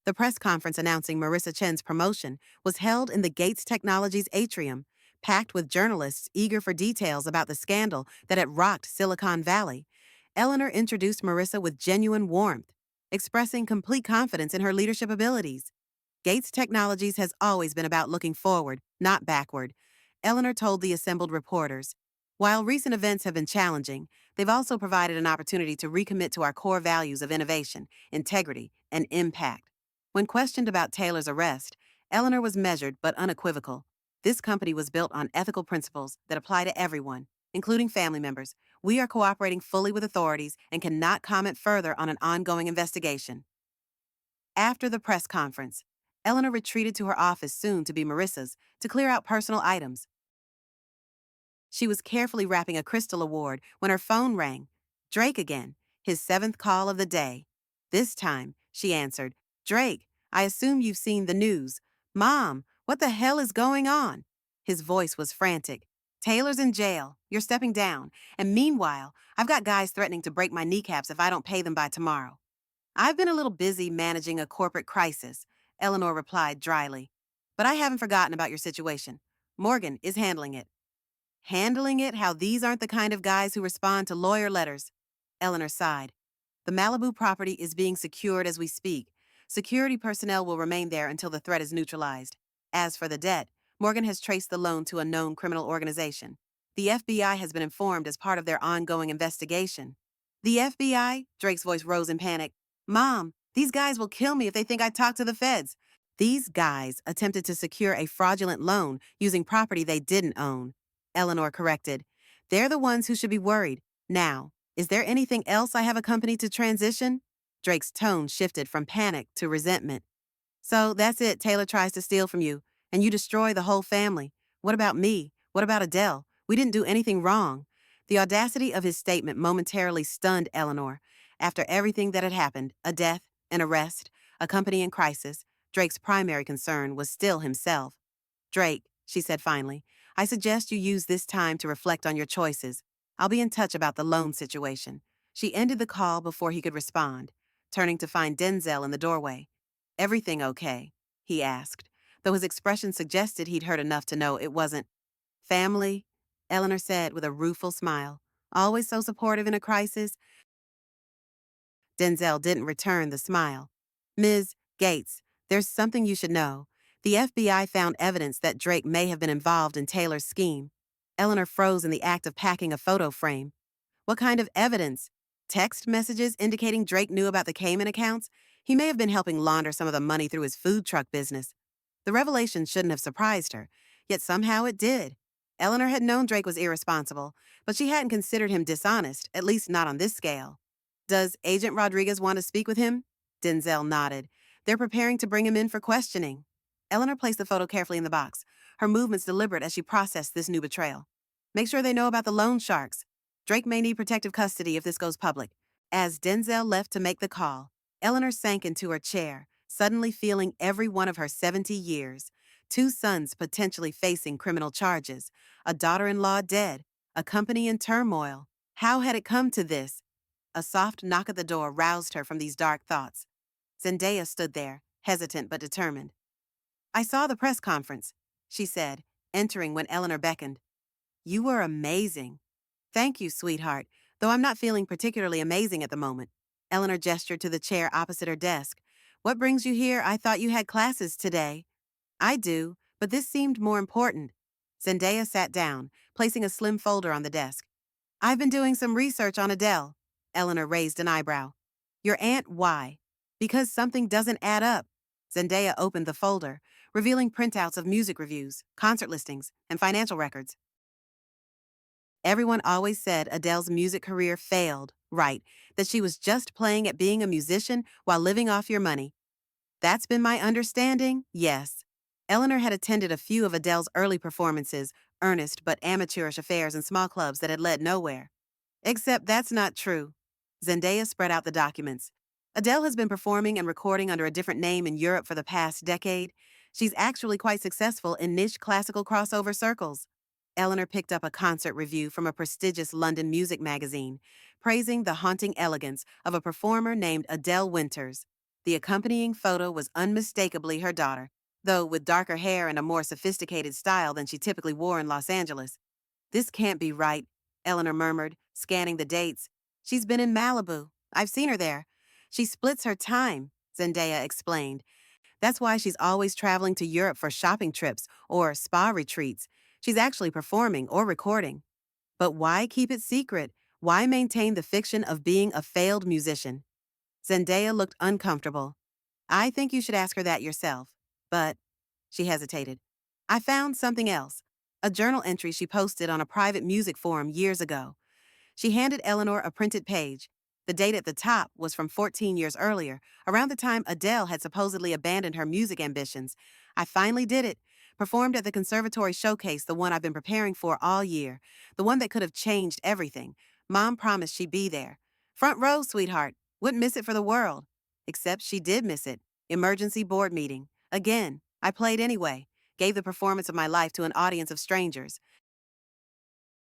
The press conference announcing Marissa Chen's promotion was held in the Gates Technologies atrium, packed with journalists eager for details about the scandal that had rocked Silicon Valley. Eleanor introduced Marissa with genuine warmth, expressing complete confidence in her leadership abilities. Gates Technologies has always been about looking forward, not backward, Eleanor told the assembled reporters. While recent events have been challenging, they've also provided an opportunity to recommit to our core values of innovation, integrity, and impact. When questioned about Taylor's arrest, Eleanor was measured but unequivocal. "This company was built on ethical principles that apply to everyone, including family members. We are cooperating fully with authorities and cannot comment further on an ongoing investigation." After the press conference, Eleanor retreated to her office, soon to be Marissa's, to clear out personal items. She was carefully wrapping a Crystal Award when her phone rang. Drake again, his 7th call of the day. This time, she answered. "Drake, I assume you've seen the news. Mom, what the hell is going on?" His voice was frantic. "Taylor's in jail. You're stepping down. And meanwhile, I've got guys threatening to break my kneecaps if I don't pay them by tomorrow." "I've been a little busy managing a corporate crisis," Eleanor replied dryly. "But I haven't forgotten about your situation. Morgan is handling it." "Handling it how these aren't the kind of guys who respond to lawyer letters," Eleanor sighed. "The Malibu property is being secured as we speak. Security personnel will remain there until the threat is neutralized. As for the debt, Morgan has traced the loan to a known criminal organization. The FBI has been informed as part of their ongoing investigation. The FBI? Drake's voice rose in panic. Mom, these guys will kill me if they think I talked to the feds. These guys attempted to secure a fraudulent loan using property they didn't own. Eleanor corrected. They're the ones who should be worried. Now, is there anything else I have a company to transition? Drake's tone shifted from panic to resentment. So that's it. Taylor tries to steal from you, and you destroy the whole family. What about me? What about Adele? We didn't do anything wrong. The audacity of his statement momentarily stunned Eleanor. After everything that had happened, a death, an arrest, a company in crisis, Drake's primary concern was still himself. Drake, she said finally, I suggest you use this time to reflect on your choices. I'll be in touch about the loan situation. She ended the call before he could respond, turning to find Denzel in the doorway. Everything okay? He asked, though his expression suggested he'd heard enough to know it wasn't. Family? Eleanor said with a rueful smile. Always so supportive in a crisis? Denzel didn't return the smile. Ms. Gates, there's something you should know. The FBI found evidence that Drake may have been involved in Taylor's scheme. Eleanor froze in the act of packing a photo frame. What kind of evidence? Text messages indicating Drake knew about the Cayman accounts? He may have been helping launder some of the money through his food truck business. The revelation shouldn't have surprised her, yet somehow it did. Eleanor had known Drake was irresponsible, but she hadn't considered him dishonest, at least not on this scale. Does Agent Rodriguez want to speak with him? Denzel nodded. They're preparing to bring him in for questioning. Eleanor placed the photo carefully in the box, her movements deliberate as she processed this new betrayal. Make sure they know about the loan sharks. Drake may need protective custody if this goes public. As Denzel left to make the call, Eleanor sank into her chair, suddenly feeling every one of her 70 years. 2 sons potentially facing criminal charges, a daughter-in-law dead, a company in turmoil. How had it come to this? A soft knock at the door roused her from these dark thoughts. Zendaya stood there, hesitant but determined. I saw the press conference, she said, entering when Eleanor beckoned. You were amazing. Thank you, sweetheart, though I'm not feeling particularly amazing at the moment. Eleanor gestured to the chair opposite her desk. What brings you here? I thought you had classes today. I do, but this seemed more important. Zendaya sat down, placing a slim folder on the desk. I've been doing some research on Adele. Eleanor raised an eyebrow. Your aunt, why? Because something doesn't add up. Zendaya opened the folder, revealing printouts of music reviews, concert listings, and financial records. Everyone always said Adele's music career failed, right, that she was just playing at being a musician while living off your money. That's been my understanding, yes. Eleanor had attended a few of Adele's early performances, earnest but amateurish affairs in small clubs that had led nowhere. Except that's not true. Zendaya spread out the documents. Adele has been performing and recording under a different name in Europe for the past decade. She's actually quite successful in niche classical crossover circles. Eleanor picked up a concert review from a prestigious London music magazine, praising the haunting elegance of a performer named Adele Winters. The accompanying photo was unmistakably her daughter, though with darker hair and a more sophisticated style than she typically wore in Los Angeles. This can't be right, Eleanor murmured, scanning the dates. She's been in Malibu. I've seen her there. She splits her time, Zendaya explained. That's why she's always traveling to Europe for shopping trips or spa retreats. She's actually performing or recording. But why keep it secret? Why maintain the fiction of being a failed musician? Zendaya looked uncomfortable. I think you should ask her that yourself. But, she hesitated. I found something else. A journal entry she posted on a private music forum years ago. She handed Eleanor a printed page. The date at the top was from 14 years earlier, around the time Adele had supposedly abandoned her music ambitions. I finally did it. Performed at the Conservatory Showcase, the one I've been preparing for all year. The one that could have changed everything. Mom promised she'd be there. Front row, sweetheart. Wouldn't miss it for the world. Except she did miss it. Emergency board meeting. Again, I played anyway. Gave the performance of my life to an audience of strangers.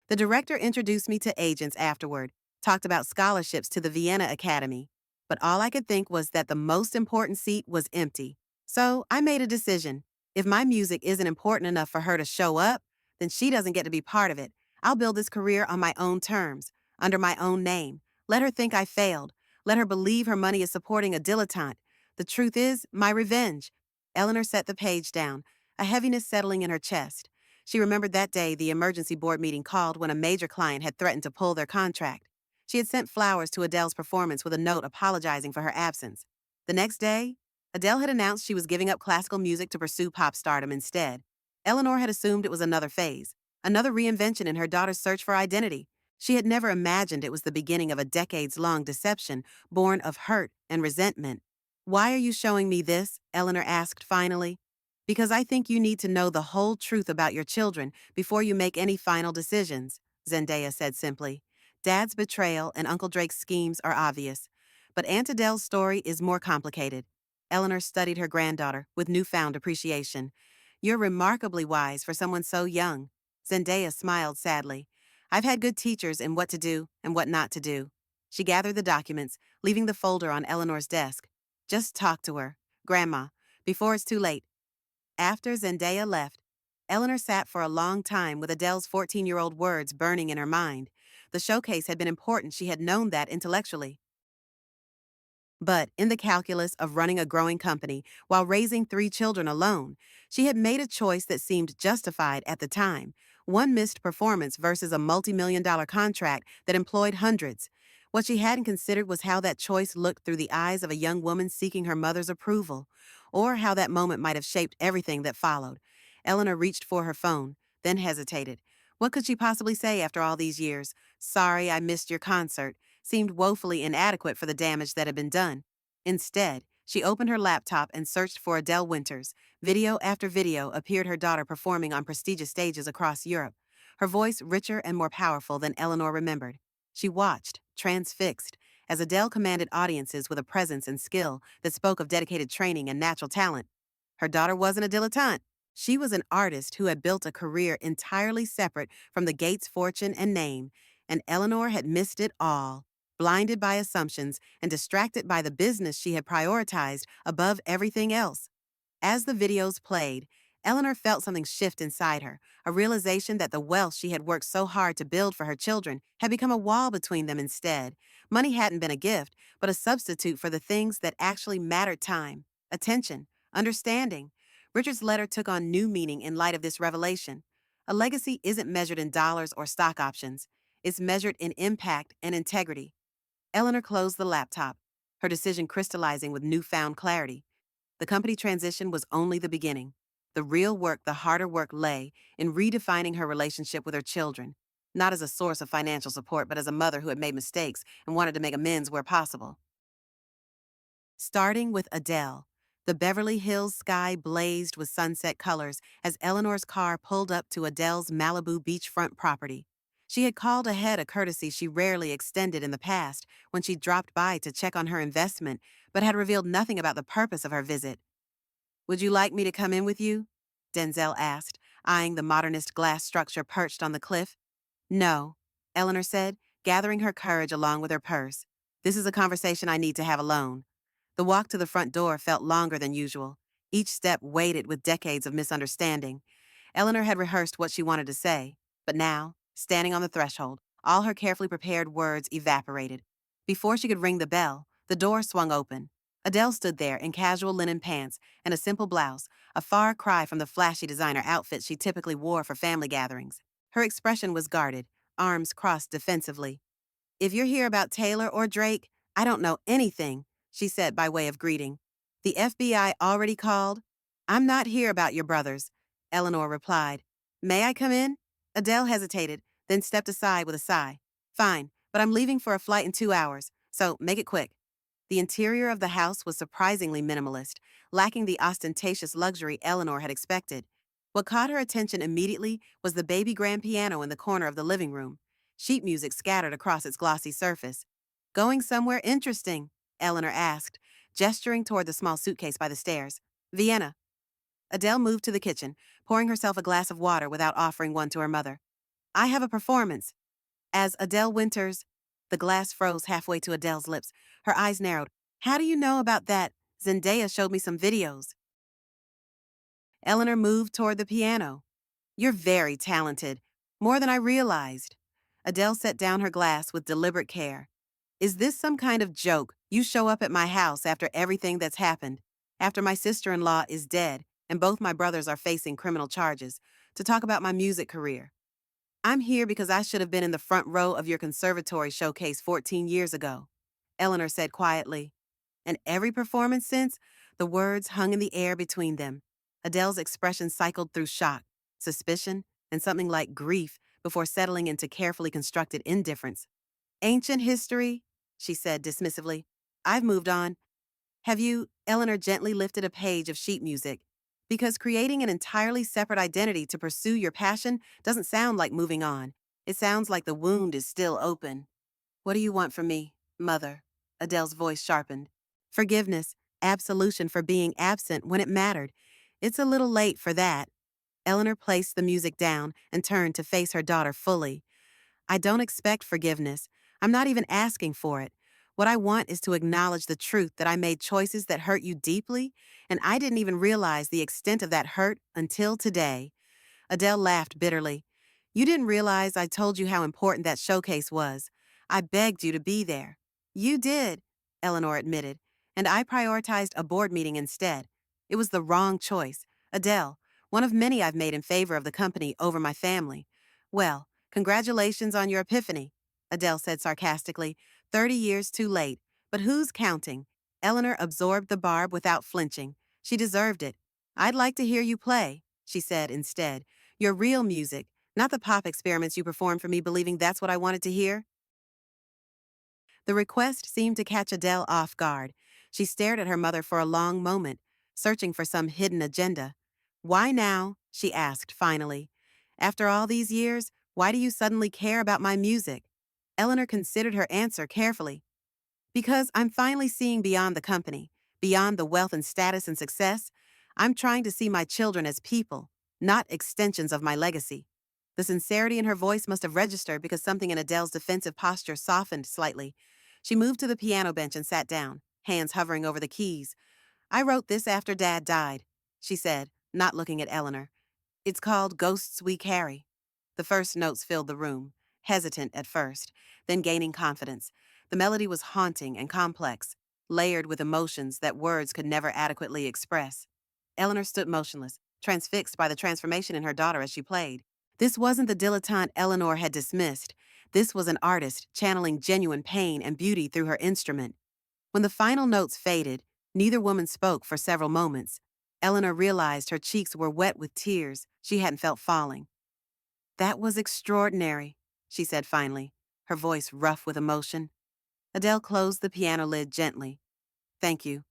The director introduced me to agents afterward, talked about scholarships to the Vienna Academy. But all I could think was that the most important seat was empty. So I made a decision. If my music isn't important enough for her to show up, then she doesn't get to be part of it. I'll build this career on my own terms, under my own name. Let her think I failed. Let her believe her money is supporting a dilettante. The truth is, my revenge. Eleanor set the page down. a heaviness settling in her chest. She remembered that day the emergency board meeting called when a major client had threatened to pull their contract. She had sent flowers to Adele's performance with a note apologizing for her absence. The next day, Adele had announced she was giving up classical music to pursue pop stardom instead. Eleanor had assumed it was another phase, another reinvention in her daughter's search for identity. She had never imagined it was the beginning of a decades-long deception born of hurt and resentment. "Why are you showing me this?" Eleanor asked finally. "Because I think you need to know the whole truth about your children before you make any final decisions," Zendaya said simply. "Dad's betrayal and Uncle Drake's schemes are obvious, but Aunt Adele's story is more complicated." Eleanor studied her granddaughter with newfound appreciation. "You're remarkably wise for someone so young." Zendaya smiled sadly. "I've had good teachers in what to do and what not to do." She gathered the documents, leaving the folder on Eleanor's desk. "Just talk to her, Grandma, before it's too late." After Zendaya left, Eleanor sat for a long time with Adele's 14-year-old words burning in her mind. The showcase had been important, she had known that intellectually. But in the calculus of running a growing company while raising 3 children alone, she had made a choice that seemed justified at the time. One missed performance versus a multi-million-dollar contract that employed hundreds. What she hadn't considered was how that choice looked through the eyes of a young woman seeking her mother's approval, or how that moment might have shaped everything that followed. Eleanor reached for her phone, then hesitated. What could she possibly say after all these years? "Sorry, I missed your concert," seemed woefully inadequate for the damage that had been done. Instead, she opened her laptop and searched for Adele Winters. Video after video appeared her daughter performing on prestigious stages across Europe, her voice richer and more powerful than Eleanor remembered. She watched, transfixed, as Adele commanded audiences with a presence and skill that spoke of dedicated training and natural talent. Her daughter wasn't a dilettante. She was an artist who had built a career entirely separate from the Gates fortune and name, and Eleanor had missed it all, blinded by assumptions and distracted by the business she had prioritized above everything else. As the videos played, Eleanor felt something shift inside her, a realization that the wealth she had worked so hard to build for her children had become a wall between them instead. Money hadn't been a gift, but a substitute for the things that actually mattered: time, attention, understanding. Richard's letter took on new meaning in light of this revelation. A legacy isn't measured in dollars or stock options. It's measured in impact and integrity. Eleanor closed the laptop, her decision crystallizing with newfound clarity. The company transition was only the beginning. The real work, the harder work, lay in redefining her relationship with her children, not as a source of financial support, but as a mother who had made mistakes and wanted to make amends where possible. Starting with Adele, the Beverly Hills sky blazed with sunset colors as Eleanor's car pulled up to Adele's Malibu beachfront property. She had called ahead, a courtesy she rarely extended in the past when she dropped by to check on her investment, but had revealed nothing about the purpose of her visit. "Would you like me to come in with you?" Denzel asked, eyeing the modernist glass structure perched on the cliff. "No," Eleanor said, gathering her courage along with her purse. "This is a conversation I need to have alone." The walk to the front door felt longer than usual, each step weighted with decades of misunderstanding. Eleanor had rehearsed what she wanted to say, but now, standing on the threshold, all her carefully prepared words evaporated. Before she could ring the bell, the door swung open. Adele stood there in casual linen pants and a simple blouse, a far cry from the flashy designer outfits she typically wore for family gatherings. Her expression was guarded, arms crossed defensively. "If you're here about Taylor or Drake, I don't know anything," she said by way of greeting. "The FBI already called?" "I'm not here about your brothers," Eleanor replied. "May I come in?" Adele hesitated, then stepped aside with a sigh. "Fine, but I'm leaving for a flight in 2 hours, so make it quick." The interior of the house was surprisingly minimalist, lacking the ostentatious luxury Eleanor had expected. What caught her attention immediately was the baby grand piano in the corner of the living room, sheet music scattered across its glossy surface. "Going somewhere interesting?" Eleanor asked, gesturing toward the small suitcase by the stairs. "Vienna." Adele moved to the kitchen, pouring herself a glass of water without offering one to her mother. "I have a performance." As Adele Winters, the glass froze halfway to Adele's lips. Her eyes narrowed. "How do you know about that? Zendaya showed me some videos." Eleanor moved toward the piano. "You're very talented, more than I realized." Adele set down her glass with deliberate care. "Is this some kind of joke? You show up at my house after everything that's happened, after my sister-in-law is dead, and both my brothers are facing criminal charges, to talk about my music career. I'm here because I should have been in the front row of your conservatory showcase 14 years ago, Eleanor said quietly. And every performance since, the words hung in the air between them. Adele's expression cycled through shock, suspicion, and something like grief before settling into carefully constructed indifference. Ancient history, she said dismissively. I've moved on. Have you? Eleanor gently lifted a page of sheet music. Because creating an entirely separate identity to pursue your passion doesn't sound like moving on. It sounds like the wound is still open. What do you want from me, Mother? Adele's voice sharpened. Forgiveness, absolution for being absent when it mattered. It's a little late for that. Eleanor placed the music down and turned to face her daughter fully. I don't expect forgiveness. I'm not even asking for it. What I want is to acknowledge the truth that I made choices that hurt you deeply, and I didn't even realize the extent of that hurt until today. Adele laughed bitterly. You didn't realize I told you how important that showcase was. I begged you to be there. You did, Eleanor admitted, and I prioritized a board meeting instead. It was the wrong choice. Adele, one of many I've made in favor of the company over my family. Well, congratulations on your epiphany, Adele said sarcastically. 30 years too late. But who's counting? Eleanor absorbed the barb without flinching. She deserved it. I'd like to hear you play, she said instead. Your real music, not the pop experiments you performed for me believing that's what I wanted to hear. The request seemed to catch Adele off guard. She stared at her mother for a long moment, searching for some hidden agenda. Why now? She asked finally. After all these years, why do you suddenly care about my music? Eleanor considered her answer carefully. Because I'm finally seeing beyond the company, beyond the wealth and status and success. I'm trying to see my children as people, not extensions of my legacy. The sincerity in her voice must have registered because something in Adele's defensive posture softened slightly. She moved to the piano bench and sat down, hands hovering over the keys. I wrote this after Dad died, she said, not looking at Eleanor. It's called Ghosts We Carry. The first notes filled the room, hesitant at first, then gaining confidence. The melody was haunting and complex, layered with emotions that words could never adequately express. Eleanor stood motionless, transfixed by the transformation in her daughter as she played. This wasn't the dilettante Eleanor had dismissed. This was an artist channeling genuine pain and beauty through her instrument. When the final notes faded, neither woman spoke for several moments. Eleanor realized her cheeks were wet with tears she hadn't felt falling. That was extraordinary, she said finally, her voice rough with emotion. Adele closed the piano lid gently. Thank you.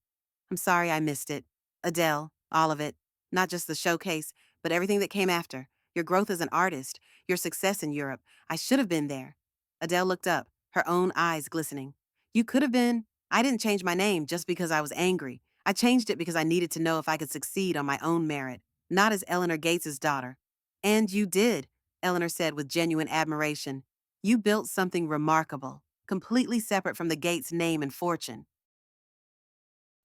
I'm sorry I missed it. Adele, all of it. Not just the showcase, but everything that came after. Your growth as an artist, your success in Europe. I should have been there. Adele looked up, her own eyes glistening. You could have been. I didn't change my name just because I was angry. I changed it because I needed to know if I could succeed on my own merit, not as Eleanor Gates's daughter. And you did, Eleanor said with genuine admiration. You built something remarkable, completely separate from the Gates name and fortune.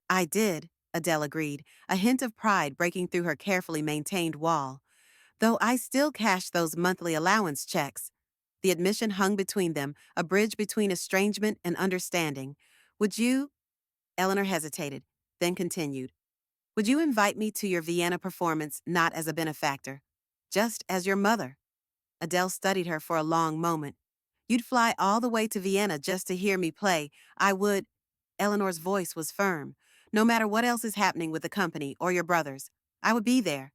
I did, Adele agreed, a hint of pride breaking through her carefully maintained wall. Though I still cash those monthly allowance checks. The admission hung between them, a bridge between estrangement and understanding. Would you? Eleanor hesitated, then continued. Would you invite me to your Vienna performance not as a benefactor, just as your mother? Adele studied her for a long moment. You'd fly all the way to Vienna just to hear me play. I would. Eleanor's voice was firm. No matter what else is happening with the company or your brothers, I would be there.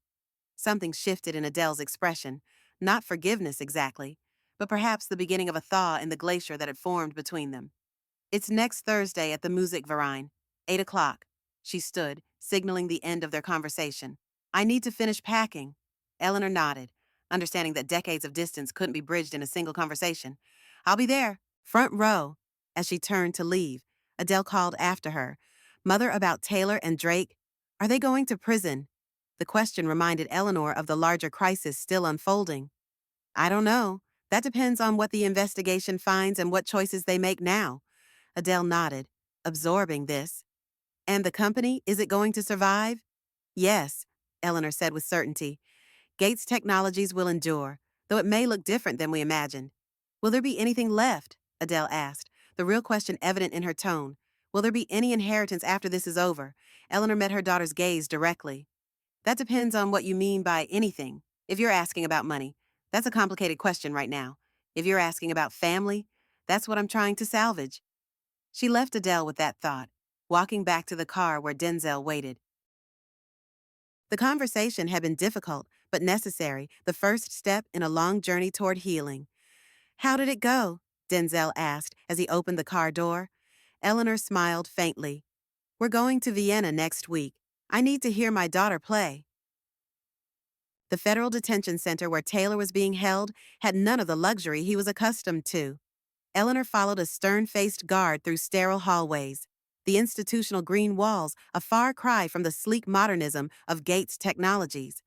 Something shifted in Adele's expression. Not forgiveness exactly, but perhaps the beginning of a thaw in the glacier that had formed between them. It's next Thursday at the Musikverein, 8 o'clock. She stood, signaling the end of their conversation. I need to finish packing. Eleanor nodded, understanding that decades of distance couldn't be bridged in a single conversation. I'll be there, front row. As she turned to leave, Adele called after her. Mother, about Taylor and Drake? Are they going to prison? The question reminded Eleanor of the larger crisis still unfolding. I don't know. That depends on what the investigation finds and what choices they make now. Adele nodded, absorbing this. And the company, is it going to survive? Yes, Eleanor said with certainty. Gates Technologies will endure, though it may look different than we imagined. Will there be anything left? Adele asked, the real question evident in her tone. Will there be any inheritance after this is over? Eleanor met her daughter's gaze directly. That depends on what you mean by anything. If you're asking about money, that's a complicated question right now. If you're asking about family, that's what I'm trying to salvage. She left Adele with that thought, walking back to the car where Denzel waited. The conversation had been difficult, but necessary, the first step in a long journey toward healing. How did it go? Denzel asked as he opened the car door. Eleanor smiled faintly. We're going to Vienna next week. I need to hear my daughter play. The federal detention center where Taylor was being held had none of the luxury he was accustomed to. Eleanor followed a stern-faced guard through sterile hallways. The institutional green walls, a far cry from the sleek modernism of Gates Technologies.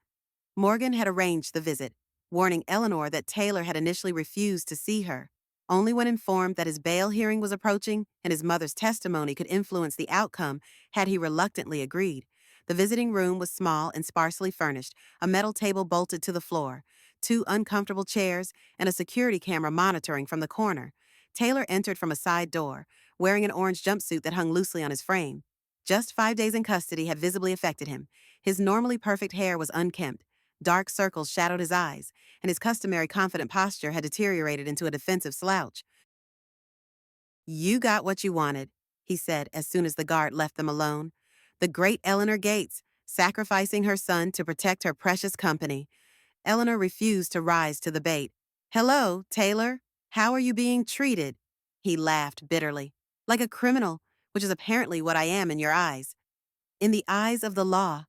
Morgan had arranged the visit, warning Eleanor that Taylor had initially refused to see her. Only when informed that his bail hearing was approaching and his mother's testimony could influence the outcome had he reluctantly agreed. The visiting room was small and sparsely furnished, a metal table bolted to the floor, two uncomfortable chairs, and a security camera monitoring from the corner. Taylor entered from a side door, wearing an orange jumpsuit that hung loosely on his frame. Just 5 days in custody had visibly affected him. His normally perfect hair was unkempt. Dark circles shadowed his eyes, and his customary confident posture had deteriorated into a defensive slouch. You got what you wanted, he said as soon as the guard left them alone. The great Eleanor Gates, sacrificing her son to protect her precious company. Eleanor refused to rise to the bait. Hello, Taylor. How are you being treated? He laughed bitterly. Like a criminal, which is apparently what I am in your eyes. In the eyes of the law,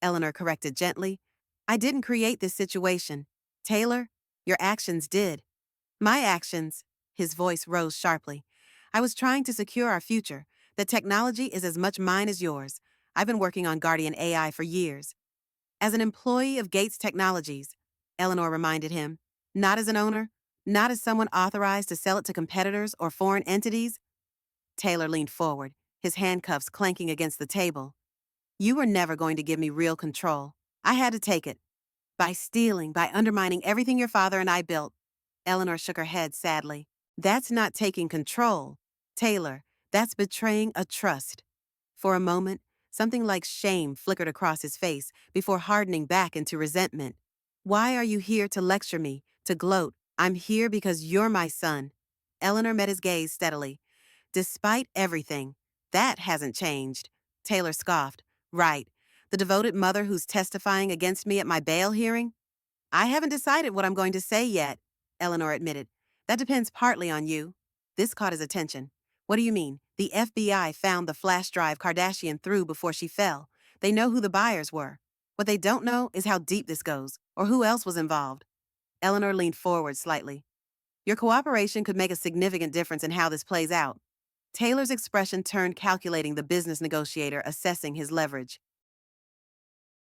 Eleanor corrected gently. I didn't create this situation. Taylor, your actions did. My actions, his voice rose sharply. I was trying to secure our future. The technology is as much mine as yours. I've been working on Guardian AI for years. As an employee of Gates Technologies, Eleanor reminded him, not as an owner, not as someone authorized to sell it to competitors or foreign entities. Taylor leaned forward, his handcuffs clanking against the table. You were never going to give me real control. I had to take it. By stealing, by undermining everything your father and I built. Eleanor shook her head sadly. That's not taking control. Taylor, that's betraying a trust. For a moment, something like shame flickered across his face before hardening back into resentment. Why are you here to lecture me, to gloat? I'm here because you're my son. Eleanor met his gaze steadily. Despite everything, that hasn't changed. Taylor scoffed. Right. The devoted mother who's testifying against me at my bail hearing? I haven't decided what I'm going to say yet, Eleanor admitted. That depends partly on you. This caught his attention. What do you mean? The FBI found the flash drive Kardashian threw before she fell. They know who the buyers were. What they don't know is how deep this goes, or who else was involved. Eleanor leaned forward slightly. Your cooperation could make a significant difference in how this plays out. Taylor's expression turned calculating, the business negotiator assessing his leverage.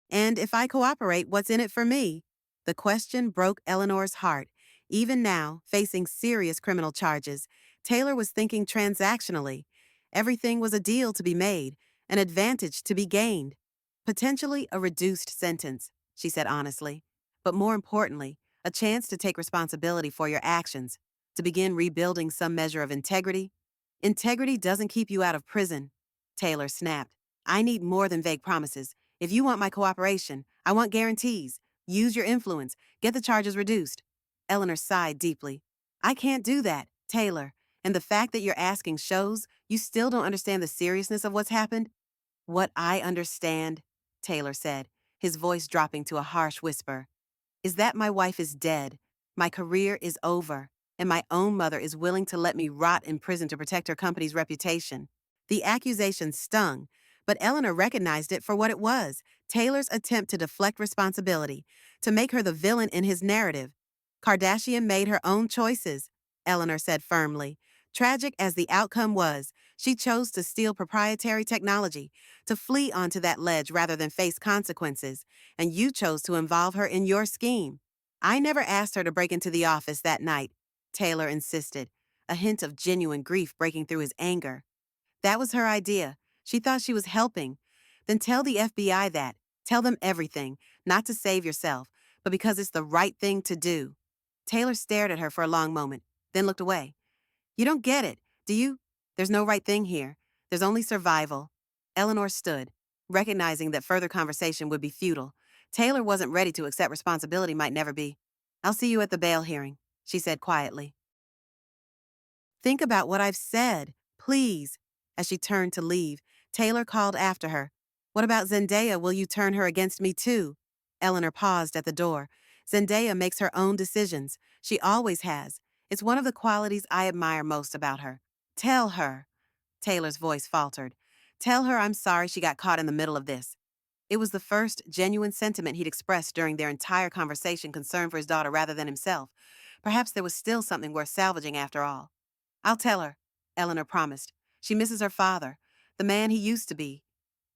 And if I cooperate, what's in it for me? The question broke Eleanor's heart. Even now, facing serious criminal charges, Taylor was thinking transactionally. Everything was a deal to be made, an advantage to be gained. Potentially a reduced sentence, she said honestly. But more importantly, a chance to take responsibility for your actions, to begin rebuilding some measure of integrity. Integrity doesn't keep you out of prison, Taylor snapped. I need more than vague promises. If you want my cooperation, I want guarantees. Use your influence. Get the charges reduced. Eleanor sighed deeply. I can't do that, Taylor. And the fact that you're asking shows you still don't understand the seriousness of what's happened. What I understand, Taylor said, his voice dropping to a harsh whisper, is that my wife is dead. My career is over. And my own mother is willing to let me rot in prison to protect her company's reputation. The accusation stung, but Eleanor recognized it for what it was, Taylor's attempt to deflect responsibility, to make her the villain in his narrative. Kardashian made her own choices, Eleanor said firmly. Tragic as the outcome was, she chose to steal proprietary technology, to flee onto that ledge rather than face consequences, and you chose to involve her in your scheme. I never asked her to break into the office that night, Taylor insisted, a hint of genuine grief breaking through his anger. That was her idea. She thought she was helping. Then tell the FBI that. Tell them everything, not to save yourself, but because it's the right thing to do. Taylor stared at her for a long moment, then looked away. You don't get it, do you? There's no right thing here. There's only survival. Eleanor stood. Recognizing that further conversation would be futile, Taylor wasn't ready to accept responsibility might never be. "I'll see you at the bail hearing," she said quietly. "Think about what I've said, please." As she turned to leave, Taylor called after her. "What about Zendaya? Will you turn her against me too?" Eleanor paused at the door. "Zendaya makes her own decisions. She always has. It's one of the qualities I admire most about her." "Tell her." Taylor's voice faltered. "Tell her I'm sorry she got caught in the middle of this." It was the first genuine sentiment he'd expressed during their entire conversation, concern for his daughter rather than himself. Perhaps there was still something worth salvaging after all. "I'll tell her," Eleanor promised. "She misses her father, the man he used to be."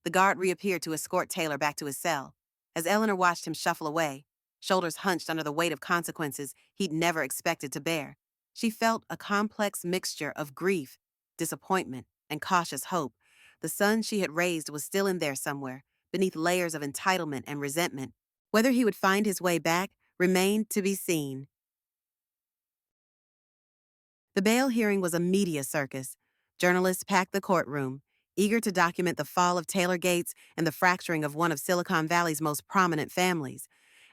The guard reappeared to escort Taylor back to his cell. As Eleanor watched him shuffle away, shoulders hunched under the weight of consequences he'd never expected to bear, she felt a complex mixture of grief, disappointment, and cautious hope. The son she had raised was still in there somewhere, beneath layers of entitlement and resentment. Whether he would find his way back remained to be seen. The bail hearing was a media circus. Journalists packed the courtroom, eager to document the fall of Taylor Gates and the fracturing of one of Silicon Valley's most prominent families.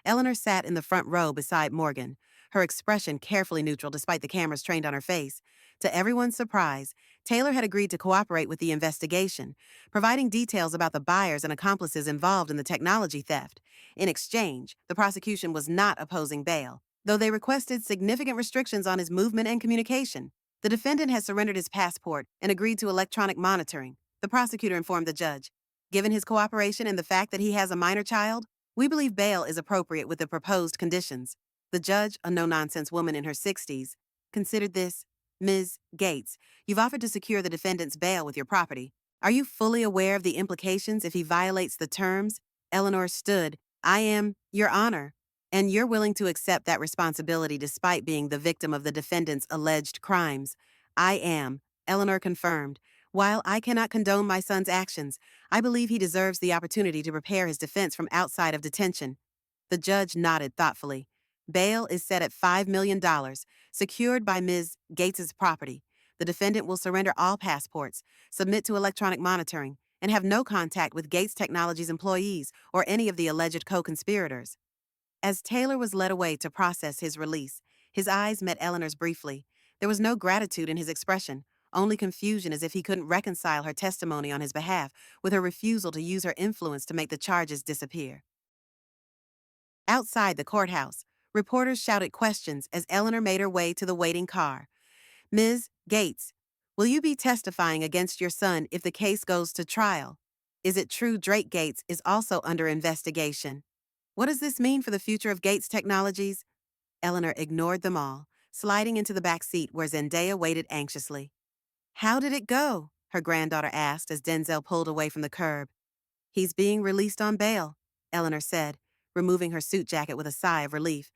Eleanor sat in the front row beside Morgan, her expression carefully neutral despite the cameras trained on her face. To everyone's surprise, Taylor had agreed to cooperate with the investigation, providing details about the buyers and accomplices involved in the technology theft. In exchange, the prosecution was not opposing bail, though they requested significant restrictions on his movement and communication. The defendant has surrendered his passport and agreed to electronic monitoring, the prosecutor informed the judge. Given his cooperation and the fact that he has a minor child, we believe bail is appropriate with the proposed conditions. The judge, a no-nonsense woman in her 60s, considered this. "Ms. Gates, you've offered to secure the defendant's bail with your property. Are you fully aware of the implications if he violates the terms?" Eleanor stood. "I am, Your Honor." "And you're willing to accept that responsibility despite being the victim of the defendant's alleged crimes?" "I am," Eleanor confirmed. "While I cannot condone my son's actions, I believe he deserves the opportunity to prepare his defense from outside of detention." The judge nodded thoughtfully. "Bail is set at $5 million, secured by Ms. Gates's property. The defendant will surrender all passports, submit to electronic monitoring, and have no contact with Gates Technologies employees or any of the alleged co-conspirators." As Taylor was led away to process his release, his eyes met Eleanor's briefly. There was no gratitude in his expression, only confusion, as if he couldn't reconcile her testimony on his behalf with her refusal to use her influence to make the charges disappear. Outside the courthouse, reporters shouted questions as Eleanor made her way to the waiting car. "Ms. Gates, will you be testifying against your son if the case goes to trial? Is it true Drake Gates is also under investigation? What does this mean for the future of Gates Technologies?" Eleanor ignored them all, sliding into the back seat where Zendaya waited anxiously. "How did it go?" her granddaughter asked as Denzel pulled away from the curb. "He's being released on bail," Eleanor said, removing her suit jacket with a sigh of relief.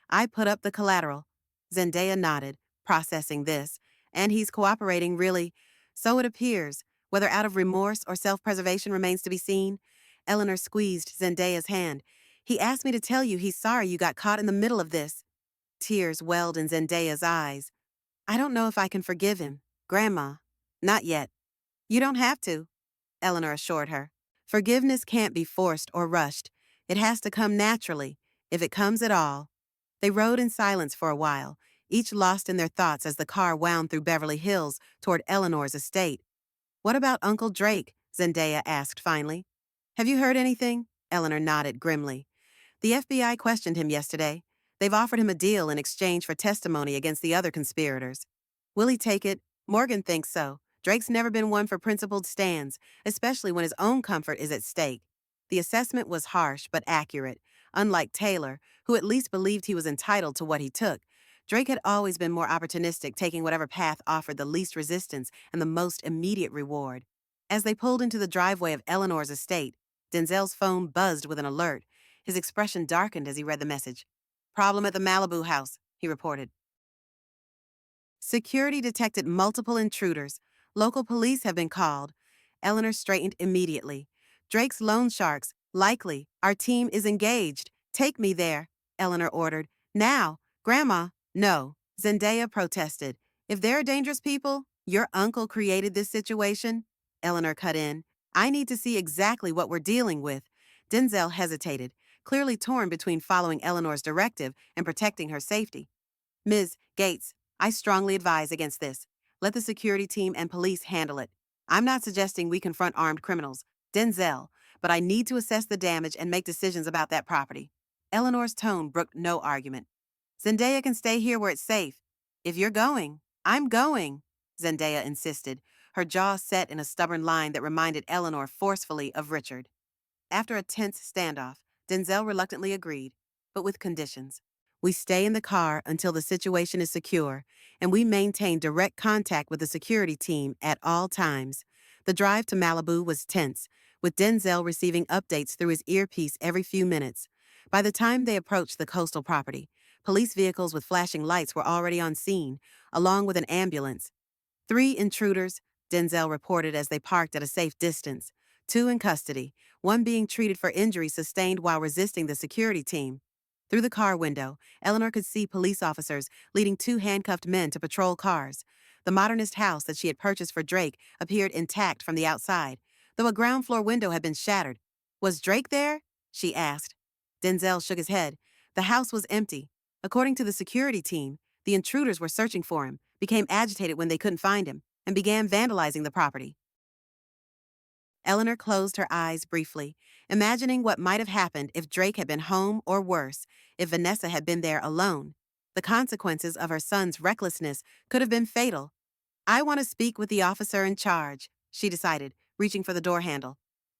"I put up the collateral." Zendaya nodded, processing this. "And he's cooperating, really." "So it appears. Whether out of remorse or self-preservation remains to be seen." Eleanor squeezed Zendaya's hand. "He asked me to tell you he's sorry you got caught in the middle of this." Tears welled in Zendaya's eyes. "I don't know if I can forgive him, Grandma." "Not yet." "You don't have to," Eleanor assured her. "Forgiveness can't be forced or rushed. It has to come naturally, if it comes at all." They rode in silence for a while, each lost in their thoughts as the car wound through Beverly Hills toward Eleanor's estate. "What about Uncle Drake?" Zendaya asked finally. "Have you heard anything?" Eleanor nodded grimly. "The FBI questioned him yesterday. They've offered him a deal in exchange for testimony against the other conspirators." "Will he take it?" "Morgan thinks so. Drake's never been one for principled stands, especially when his own comfort is at stake." The assessment was harsh but accurate. Unlike Taylor, who at least believed he was entitled to what he took, Drake had always been more opportunistic, taking whatever path offered the least resistance and the most immediate reward. As they pulled into the driveway of Eleanor's estate, Denzel's phone buzzed with an alert. His expression darkened as he read the message. "Problem at the Malibu house," he reported. "Security detected multiple intruders. Local police have been called." Eleanor straightened immediately. "Drake's loan sharks, likely. Our team is engaged. Take me there," Eleanor ordered. "Now, Grandma." "No," Zendaya protested. "If there are dangerous people, your uncle created this situation," Eleanor cut in. I need to see exactly what we're dealing with. Denzel hesitated, clearly torn between following Eleanor's directive and protecting her safety. Ms. Gates, I strongly advise against this. Let the security team and police handle it. I'm not suggesting we confront armed criminals, Denzel, but I need to assess the damage and make decisions about that property. Eleanor's tone brooked no argument. Zendaya can stay here where it's safe. If you're going, I'm going, Zendaya insisted, her jaw set in a stubborn line that reminded Eleanor forcefully of Richard. After a tense standoff, Denzel reluctantly agreed, but with conditions. We stay in the car until the situation is secure, and we maintain direct contact with the security team at all times. The drive to Malibu was tense, with Denzel receiving updates through his earpiece every few minutes. By the time they approached the coastal property, police vehicles with flashing lights were already on scene, along with an ambulance. 3 intruders, Denzel reported as they parked at a safe distance. 2 in custody, one being treated for injuries sustained while resisting the security team. Through the car window, Eleanor could see police officers leading 2 handcuffed men to patrol cars. The modernist house that she had purchased for Drake appeared intact from the outside, though a ground floor window had been shattered. Was Drake there? She asked. Denzel shook his head. The house was empty. According to the security team, the intruders were searching for him, became agitated when they couldn't find him, and began vandalizing the property. Eleanor closed her eyes briefly, imagining what might have happened if Drake had been home or worse, if Vanessa had been there alone. The consequences of her son's recklessness could have been fatal. I want to speak with the officer in charge, she decided, reaching for the door handle.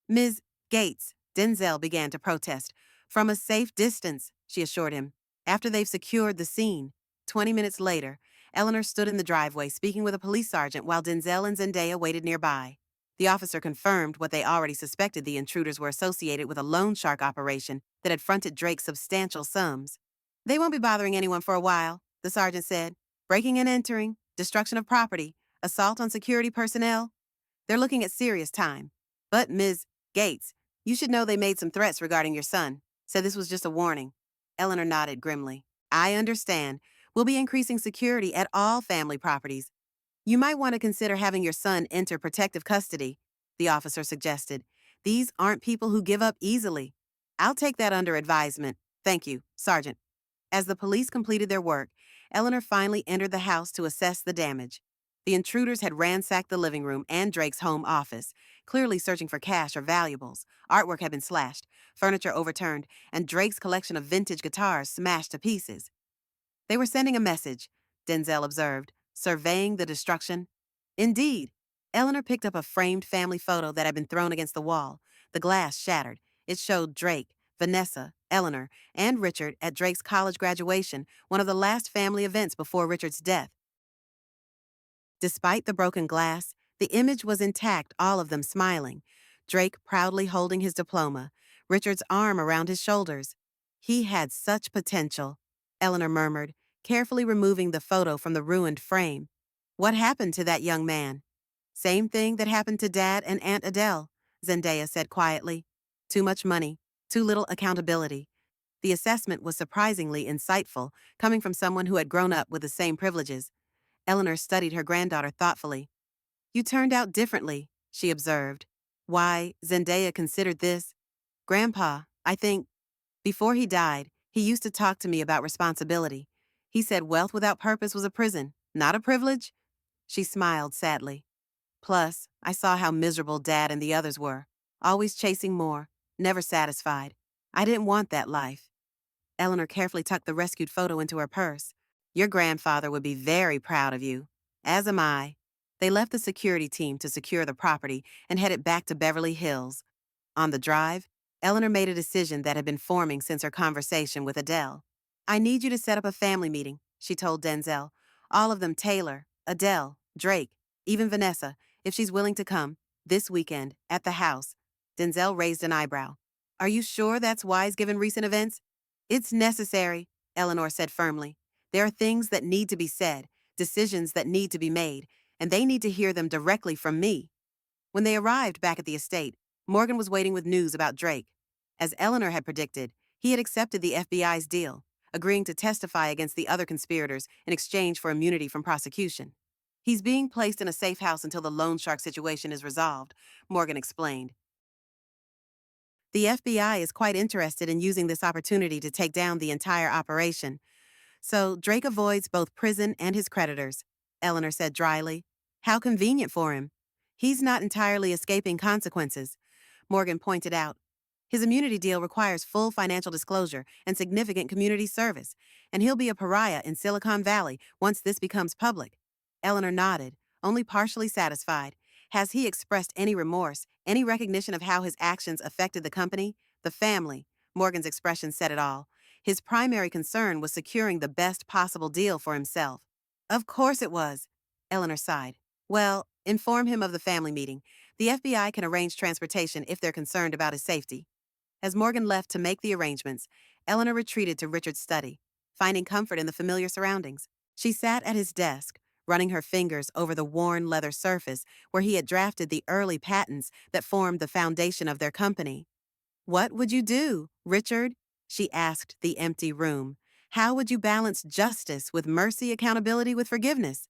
Ms. Gates, Denzel began to protest. From a safe distance, she assured him. After they've secured the scene. 20 minutes later, Eleanor stood in the driveway speaking with a police sergeant while Denzel and Zendaya waited nearby. The officer confirmed what they already suspected: the intruders were associated with a loan shark operation that had fronted Drake substantial sums. They won't be bothering anyone for a while, the sergeant said. Breaking and entering, destruction of property, assault on security personnel. They're looking at serious time. But, Ms. Gates, you should know they made some threats regarding your son. Said this was just a warning. Eleanor nodded grimly. I understand. We'll be increasing security at all family properties. You might want to consider having your son enter protective custody, the officer suggested. These aren't people who give up easily. I'll take that under advisement. Thank you, Sergeant. As the police completed their work, Eleanor finally entered the house to assess the damage. The intruders had ransacked the living room and Drake's home office, clearly searching for cash or valuables. Artwork had been slashed, furniture overturned, and Drake's collection of vintage guitars smashed to pieces. They were sending a message, Denzel observed, surveying the destruction. Indeed. Eleanor picked up a framed family photo that had been thrown against the wall. The glass shattered. It showed Drake, Vanessa, Eleanor, and Richard at Drake's college graduation, one of the last family events before Richard's death. Despite the broken glass, the image was intact, all of them smiling. Drake proudly holding his diploma, Richard's arm around his shoulders. He had such potential, Eleanor murmured, carefully removing the photo from the ruined frame. What happened to that young man? Same thing that happened to Dad and Aunt Adele, Zendaya said quietly. Too much money, too little accountability. The assessment was surprisingly insightful, coming from someone who had grown up with the same privileges. Eleanor studied her granddaughter thoughtfully. You turned out differently, she observed. Why, Zendaya considered this. Grandpa, I think, before he died, he used to talk to me about responsibility. He said wealth without purpose was a prison, not a privilege. She smiled sadly. Plus, I saw how miserable Dad and the others were, always chasing more, never satisfied. I didn't want that life. Eleanor carefully tucked the rescued photo into her purse. Your grandfather would be very proud of you. As am I. They left the security team to secure the property and headed back to Beverly Hills. On the drive, Eleanor made a decision that had been forming since her conversation with Adele. I need you to set up a family meeting, she told Denzel. All of them: Taylor, Adele, Drake, even Vanessa, if she's willing to come, this weekend, at the house. Denzel raised an eyebrow. Are you sure that's wise given recent events? It's necessary, Eleanor said firmly. There are things that need to be said, decisions that need to be made, and they need to hear them directly from me. When they arrived back at the estate, Morgan was waiting with news about Drake. As Eleanor had predicted, he had accepted the FBI's deal, agreeing to testify against the other conspirators in exchange for immunity from prosecution. He's being placed in a safe house until the loan shark situation is resolved, Morgan explained. The FBI is quite interested in using this opportunity to take down the entire operation, so Drake avoids both prison and his creditors, Eleanor said dryly. How convenient for him. He's not entirely escaping consequences, Morgan pointed out. His immunity deal requires full financial disclosure and significant community service, and he'll be a pariah in Silicon Valley once this becomes public. Eleanor nodded, only partially satisfied. Has he expressed any remorse, any recognition of how his actions affected the company, the family? Morgan's expression said it all. His primary concern was securing the best possible deal for himself. Of course it was, Eleanor sighed. Well, inform him of the family meeting. The FBI can arrange transportation if they're concerned about his safety. As Morgan left to make the arrangements, Eleanor retreated to Richard's study, finding comfort in the familiar surroundings. She sat at his desk, running her fingers over the worn leather surface where he had drafted the early patents that formed the foundation of their company. What would you do, Richard? She asked the empty room. How would you balance justice with mercy, accountability with forgiveness?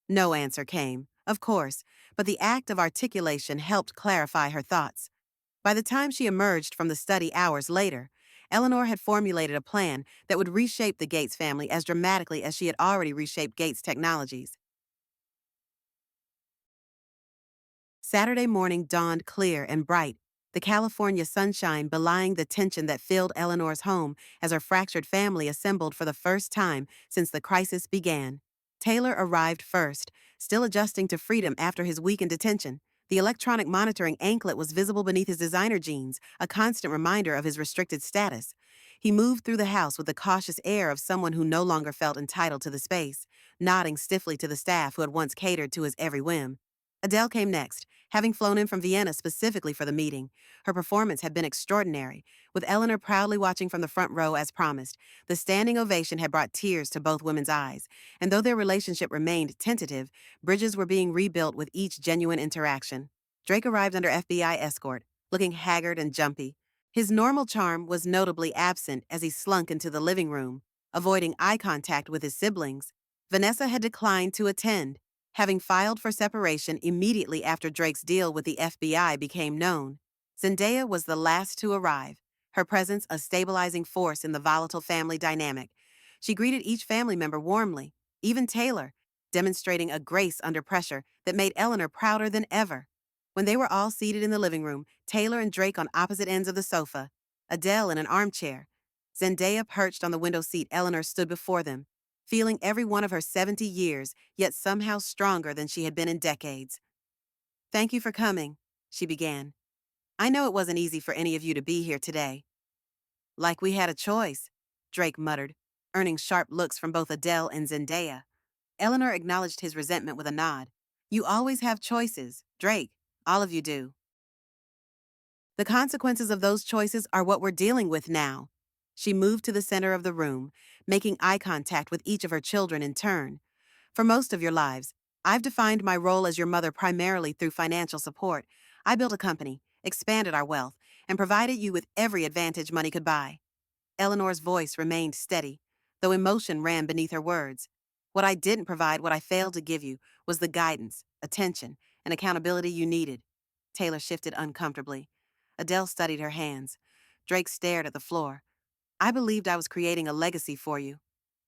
No answer came, of course, but the act of articulation helped clarify her thoughts. By the time she emerged from the study hours later, Eleanor had formulated a plan that would reshape the Gates family as dramatically as she had already reshaped Gates Technologies. Saturday morning dawned clear and bright, the California sunshine belying the tension that filled Eleanor's home as her fractured family assembled for the first time since the crisis began. Taylor arrived first, still adjusting to freedom after his week in detention. The electronic monitoring anklet was visible beneath his designer jeans, a constant reminder of his restricted status. He moved through the house with the cautious air of someone who no longer felt entitled to the space, nodding stiffly to the staff who had once catered to his every whim. Adele came next, having flown in from Vienna specifically for the meeting. Her performance had been extraordinary, with Eleanor proudly watching from the front row as promised. The standing ovation had brought tears to both women's eyes, and though their relationship remained tentative, bridges were being rebuilt with each genuine interaction. Drake arrived under FBI escort, looking haggard and jumpy. His normal charm was notably absent as he slunk into the living room, avoiding eye contact with his siblings. Vanessa had declined to attend, having filed for separation immediately after Drake's deal with the FBI became known. Zendaya was the last to arrive, her presence a stabilizing force in the volatile family dynamic. She greeted each family member warmly, even Taylor, demonstrating a grace under pressure that made Eleanor prouder than ever. When they were all seated in the living room, Taylor and Drake on opposite ends of the sofa, Adele in an armchair, Zendaya perched on the window seat, Eleanor stood before them, feeling every one of her 70 years, yet somehow stronger than she had been in decades. Thank you for coming, she began. I know it wasn't easy for any of you to be here today. Like we had a choice, Drake muttered, earning sharp looks from both Adele and Zendaya. Eleanor acknowledged his resentment with a nod. You always have choices, Drake. All of you do. The consequences of those choices are what we're dealing with now. She moved to the center of the room, making eye contact with each of her children in turn. For most of your lives, I've defined my role as your mother primarily through financial support. I built a company, expanded our wealth, and provided you with every advantage money could buy. Eleanor's voice remained steady, though emotion ran beneath her words. What I didn't provide, what I failed to give you, was the guidance, attention, and accountability you needed. Taylor shifted uncomfortably. Adele studied her hands. Drake stared at the floor. I believed I was creating a legacy for you,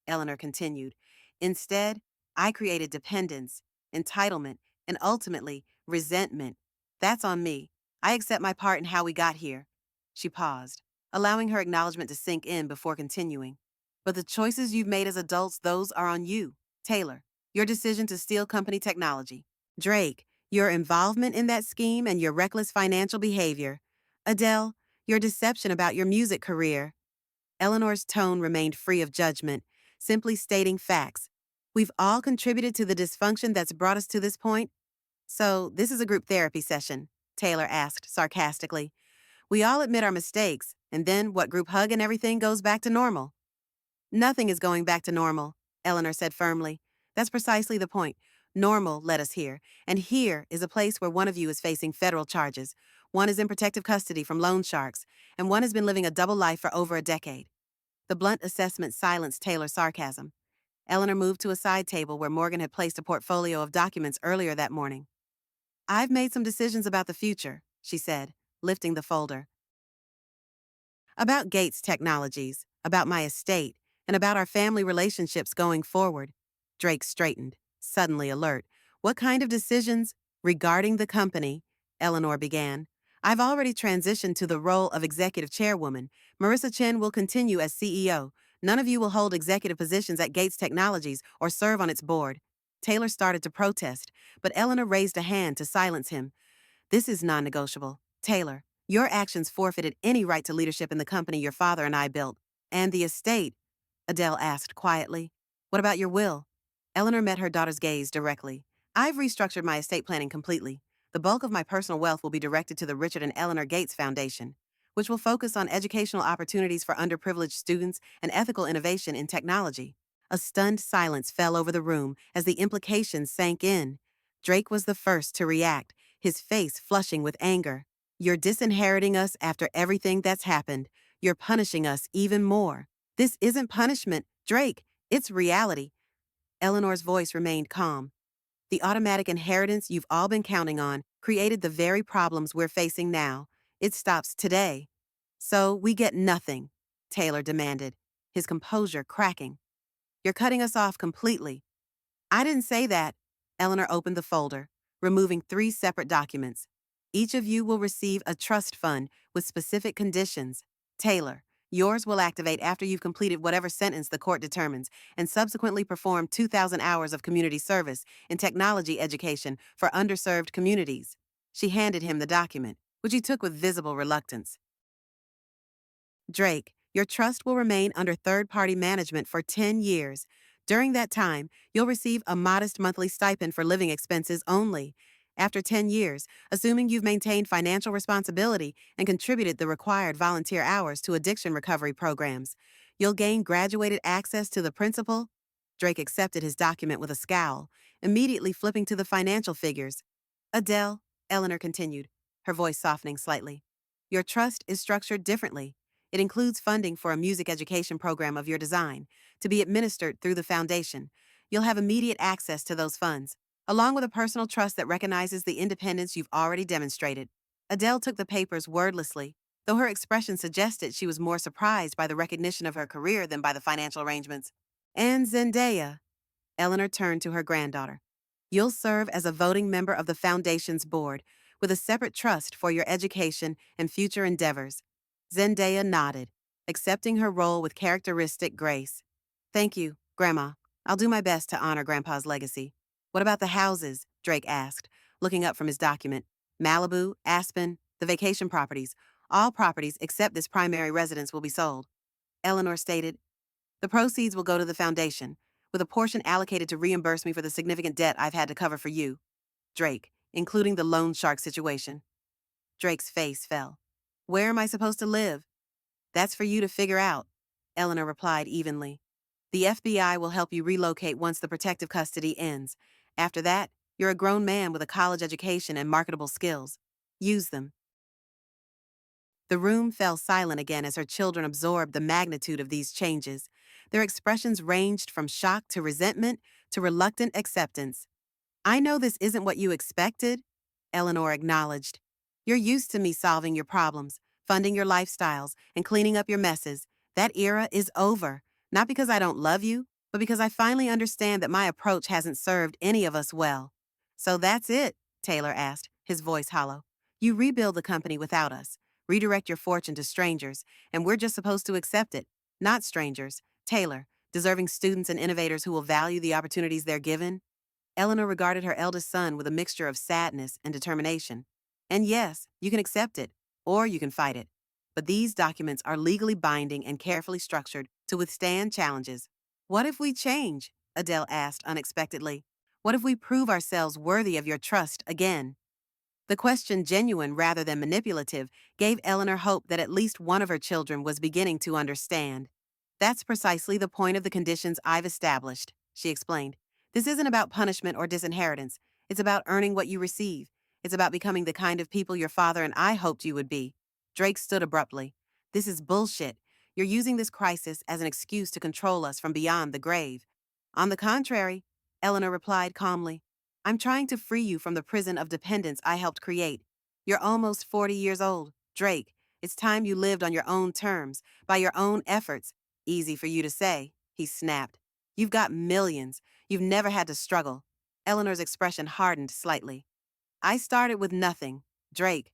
Eleanor continued. Instead, I created dependence, entitlement, and ultimately, resentment. That's on me. I accept my part in how we got here. She paused, allowing her acknowledgement to sink in before continuing. But the choices you've made as adults, those are on you, Taylor. Your decision to steal company technology. Drake, your involvement in that scheme and your reckless financial behavior. Adele, your deception about your music career. Eleanor's tone remained free of judgment, simply stating facts. We've all contributed to the dysfunction that's brought us to this point. So, this is a group therapy session, Taylor asked sarcastically. We all admit our mistakes, and then what, group hug and everything goes back to normal? Nothing is going back to normal, Eleanor said firmly. That's precisely the point. Normal led us here, and here is a place where one of you is facing federal charges. One is in protective custody from loan sharks, and one has been living a double life for over a decade. The blunt assessment silenced Taylor's sarcasm. Eleanor moved to a side table where Morgan had placed a portfolio of documents earlier that morning. I've made some decisions about the future, she said, lifting the folder. About Gates Technologies, about my estate, and about our family relationships going forward. Drake straightened, suddenly alert. What kind of decisions? Regarding the company, Eleanor began. I've already transitioned to the role of executive chairwoman. Marissa Chen will continue as CEO. None of you will hold executive positions at Gates Technologies or serve on its board. Taylor started to protest, but Eleanor raised a hand to silence him. This is non-negotiable. Taylor, your actions forfeited any right to leadership in the company your father and I built. And the estate, Adele asked quietly. What about your will? Eleanor met her daughter's gaze directly. I've restructured my estate planning completely. The bulk of my personal wealth will be directed to the Richard and Eleanor Gates Foundation, which will focus on educational opportunities for underprivileged students and ethical innovation in technology. A stunned silence fell over the room as the implications sank in. Drake was the first to react, his face flushing with anger. You're disinheriting us after everything that's happened. You're punishing us even more. This isn't punishment, Drake. It's reality. Eleanor's voice remained calm. The automatic inheritance you've all been counting on created the very problems we're facing now. It stops today. So we get nothing, Taylor demanded, his composure cracking. You're cutting us off completely. I didn't say that. Eleanor opened the folder, removing 3 separate documents. Each of you will receive a trust fund with specific conditions. Taylor, yours will activate after you've completed whatever sentence the court determines and subsequently perform 2,000 hours of community service in technology education for underserved communities. She handed him the document, which he took with visible reluctance. Drake, your trust will remain under third-party management for 10 years. During that time, you'll receive a modest monthly stipend for living expenses only. After 10 years, assuming you've maintained financial responsibility and contributed the required volunteer hours to addiction recovery programs, you'll gain graduated access to the principal. Drake accepted his document with a scowl, immediately flipping to the financial figures. Adele, Eleanor continued, her voice softening slightly. Your trust is structured differently. It includes funding for a music education program of your design, to be administered through the foundation. You'll have immediate access to those funds, along with a personal trust that recognizes the independence you've already demonstrated. Adele took the papers wordlessly, though her expression suggested she was more surprised by the recognition of her career than by the financial arrangements. And Zendaya, Eleanor turned to her granddaughter. You'll serve as a voting member of the foundation's board, with a separate trust for your education and future endeavors. Zendaya nodded, accepting her role with characteristic grace. Thank you, Grandma. I'll do my best to honor Grandpa's legacy. What about the houses? Drake asked, looking up from his document. Malibu, Aspen, the vacation properties. All properties except this primary residence will be sold. Eleanor stated, the proceeds will go to the foundation, with a portion allocated to reimburse me for the significant debt I've had to cover for you. Drake, including the loan shark situation. Drake's face fell. Where am I supposed to live? That's for you to figure out, Eleanor replied evenly. The FBI will help you relocate once the protective custody ends. After that, you're a grown man with a college education and marketable skills. Use them. The room fell silent again as her children absorbed the magnitude of these changes. Their expressions ranged from shock to resentment to reluctant acceptance. I know this isn't what you expected, Eleanor acknowledged. You're used to me solving your problems, funding your lifestyles, and cleaning up your messes. That era is over, not because I don't love you, but because I finally understand that my approach hasn't served any of us well. So that's it, Taylor asked, his voice hollow. You rebuild the company without us, redirect your fortune to strangers, and we're just supposed to accept it, not strangers. Taylor, deserving students and innovators who will value the opportunities they're given. Eleanor regarded her eldest son with a mixture of sadness and determination. And yes, you can accept it, or you can fight it. But these documents are legally binding and carefully structured to withstand challenges. What if we change? Adele asked unexpectedly. What if we prove ourselves worthy of your trust again? The question, genuine rather than manipulative, gave Eleanor hope that at least one of her children was beginning to understand. That's precisely the point of the conditions I've established, she explained. This isn't about punishment or disinheritance. It's about earning what you receive. It's about becoming the kind of people your father and I hoped you would be. Drake stood abruptly. This is bullshit. You're using this crisis as an excuse to control us from beyond the grave. On the contrary, Eleanor replied calmly, I'm trying to free you from the prison of dependence I helped create. You're almost 40 years old, Drake. It's time you lived on your own terms, by your own efforts. Easy for you to say, he snapped. You've got millions. You've never had to struggle. Eleanor's expression hardened slightly. I started with nothing, Drake.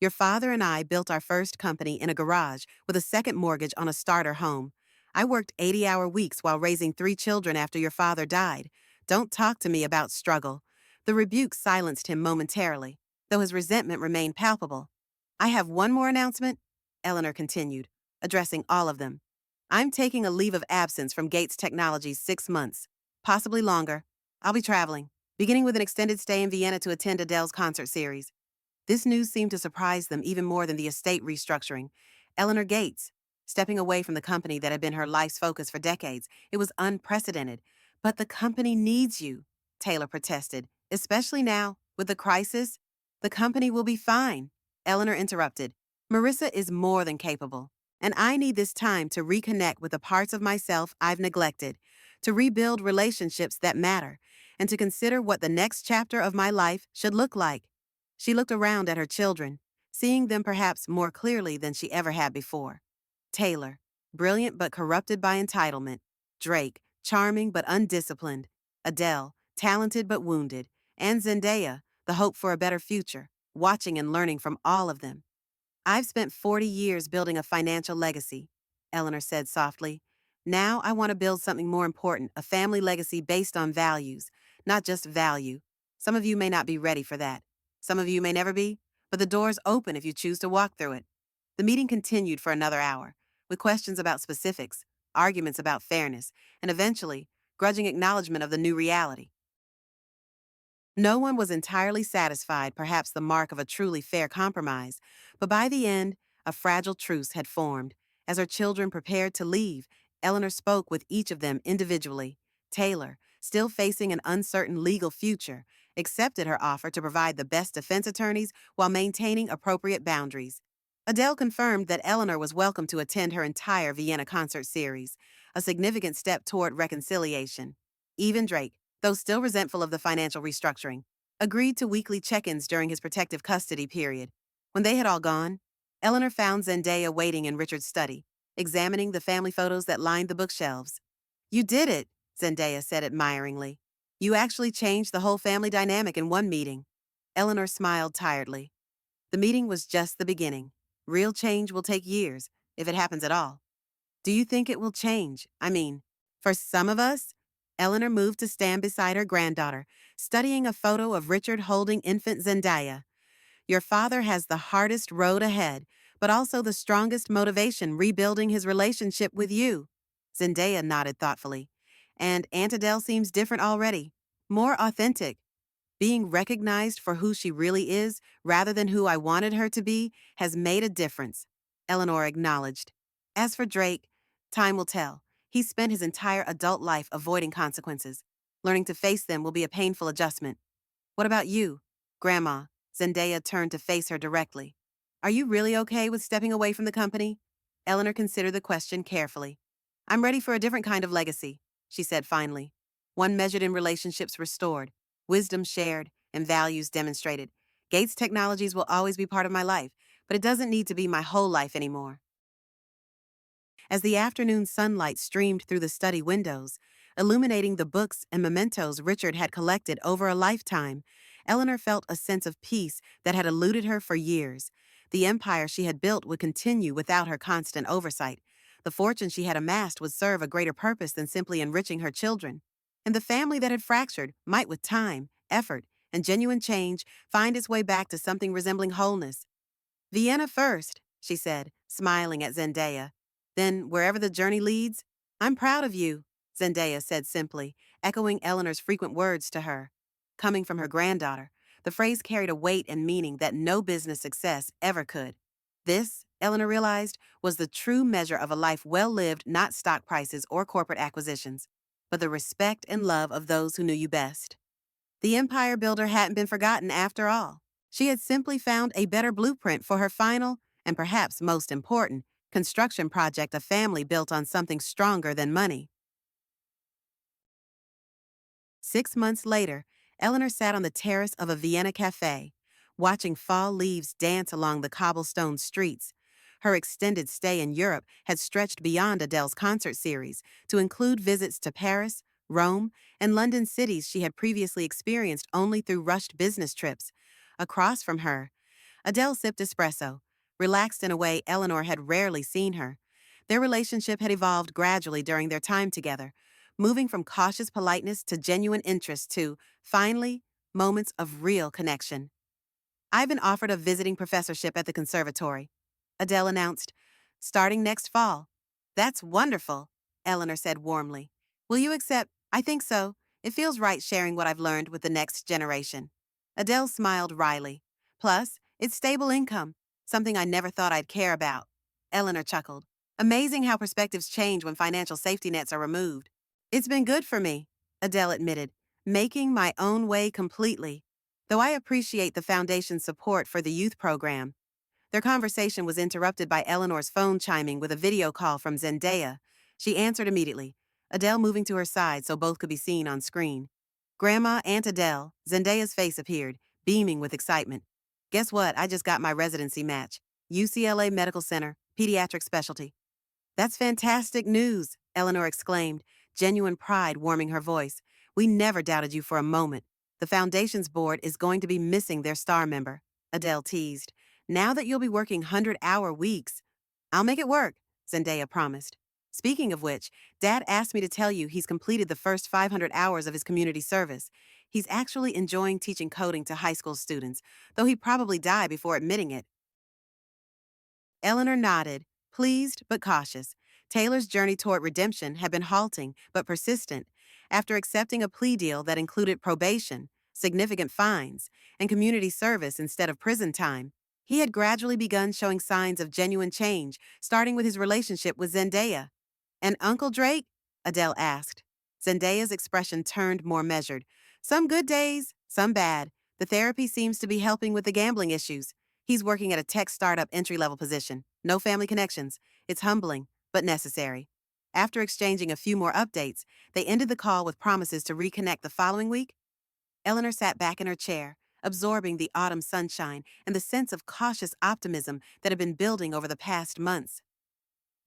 Your father and I built our first company in a garage with a second mortgage on a starter home. I worked 80-hour weeks while raising 3 children after your father died. Don't talk to me about struggle. The rebuke silenced him momentarily, though his resentment remained palpable. I have one more announcement, Eleanor continued, addressing all of them. I'm taking a leave of absence from Gates Technologies 6 months, possibly longer. I'll be traveling, beginning with an extended stay in Vienna to attend Adele's concert series. This news seemed to surprise them even more than the estate restructuring. Eleanor Gates, stepping away from the company that had been her life's focus for decades, it was unprecedented. But the company needs you, Taylor protested, especially now, with the crisis. The company will be fine, Eleanor interrupted. Marissa is more than capable, and I need this time to reconnect with the parts of myself I've neglected, to rebuild relationships that matter, and to consider what the next chapter of my life should look like. She looked around at her children, seeing them perhaps more clearly than she ever had before. Taylor, brilliant but corrupted by entitlement. Drake, charming but undisciplined. Adele, talented but wounded. And Zendaya, the hope for a better future, watching and learning from all of them. I've spent 40 years building a financial legacy, Eleanor said softly. Now I want to build something more important, a family legacy based on values, not just value. Some of you may not be ready for that. Some of you may never be, but the door's open if you choose to walk through it. The meeting continued for another hour, with questions about specifics, arguments about fairness, and eventually, grudging acknowledgement of the new reality. No one was entirely satisfied, perhaps the mark of a truly fair compromise, but by the end, a fragile truce had formed. As her children prepared to leave, Eleanor spoke with each of them individually. Taylor, still facing an uncertain legal future, accepted her offer to provide the best defense attorneys while maintaining appropriate boundaries. Adele confirmed that Eleanor was welcome to attend her entire Vienna concert series, a significant step toward reconciliation. Even Drake, though still resentful of the financial restructuring, agreed to weekly check-ins during his protective custody period. When they had all gone, Eleanor found Zendaya waiting in Richard's study, examining the family photos that lined the bookshelves. You did it, Zendaya said admiringly. You actually changed the whole family dynamic in one meeting. Eleanor smiled tiredly. The meeting was just the beginning. Real change will take years, if it happens at all. Do you think it will change? I mean, for some of us? Eleanor moved to stand beside her granddaughter, studying a photo of Richard holding infant Zendaya. Your father has the hardest road ahead, but also the strongest motivation rebuilding his relationship with you. Zendaya nodded thoughtfully. And Aunt Adele seems different already, more authentic. Being recognized for who she really is, rather than who I wanted her to be, has made a difference, Eleanor acknowledged. As for Drake, time will tell. He's spent his entire adult life avoiding consequences. Learning to face them will be a painful adjustment. What about you, Grandma? Zendaya turned to face her directly. Are you really okay with stepping away from the company? Eleanor considered the question carefully. I'm ready for a different kind of legacy, she said finally. One measured in relationships restored, wisdom shared, and values demonstrated. Gates Technologies will always be part of my life, but it doesn't need to be my whole life anymore. As the afternoon sunlight streamed through the study windows, illuminating the books and mementos Richard had collected over a lifetime, Eleanor felt a sense of peace that had eluded her for years. The empire she had built would continue without her constant oversight. The fortune she had amassed would serve a greater purpose than simply enriching her children. And the family that had fractured might, with time, effort, and genuine change, find its way back to something resembling wholeness. Vienna first, she said, smiling at Zendaya. Then, wherever the journey leads, I'm proud of you, Zendaya said simply, echoing Eleanor's frequent words to her. Coming from her granddaughter, the phrase carried a weight and meaning that no business success ever could. This, Eleanor realized, was the true measure of a life well lived, not stock prices or corporate acquisitions, but the respect and love of those who knew you best. The empire builder hadn't been forgotten after all. She had simply found a better blueprint for her final, and perhaps most important, construction project, a family built on something stronger than money. 6 months later, Eleanor sat on the terrace of a Vienna cafe, watching fall leaves dance along the cobblestone streets. Her extended stay in Europe had stretched beyond Adele's concert series to include visits to Paris, Rome, and London, cities she had previously experienced only through rushed business trips. Across from her, Adele sipped espresso, relaxed in a way Eleanor had rarely seen her. Their relationship had evolved gradually during their time together, moving from cautious politeness to genuine interest to, finally, moments of real connection. "I've been offered a visiting professorship at the conservatory," Adele announced, "starting next fall." "That's wonderful," Eleanor said warmly. "Will you accept?" "I think so. It feels right sharing what I've learned with the next generation." Adele smiled wryly. "Plus, it's stable income, something I never thought I'd care about." Eleanor chuckled. "Amazing how perspectives change when financial safety nets are removed." "It's been good for me," Adele admitted, "making my own way completely. Though I appreciate the Foundation's support for the youth program." Their conversation was interrupted by Eleanor's phone chiming with a video call from Zendaya. She answered immediately, Adele moving to her side so both could be seen on screen. "Grandma, Aunt Adele," Zendaya's face appeared, beaming with excitement. "Guess what? I just got my residency match. UCLA Medical Center, pediatric specialty." "That's fantastic news," Eleanor exclaimed, genuine pride warming her voice. "We never doubted you for a moment. The Foundation's board is going to be missing their star member," Adele teased. "Now that you'll be working 100-hour weeks." "I'll make it work," Zendaya promised. "Speaking of which, Dad asked me to tell you he's completed the first 500 hours of his community service. He's actually enjoying teaching coding to high school students, though he'd probably die before admitting it." Eleanor nodded, pleased but cautious. Taylor's journey toward redemption had been halting but persistent. After accepting a plea deal that included probation, significant fines, and community service instead of prison time, he had gradually begun showing signs of genuine change, starting with his relationship with Zendaya. "And Uncle Drake?" Adele asked. Zendaya's expression turned more measured. "Some good days, some bad. The therapy seems to be helping with the gambling issues. He's working at a tech startup entry-level position. No family connections. It's humbling, but necessary." After exchanging a few more updates, they ended the call with promises to reconnect the following week. Eleanor sat back in her chair, absorbing the autumn sunshine and the sense of cautious optimism that had been building over the past months.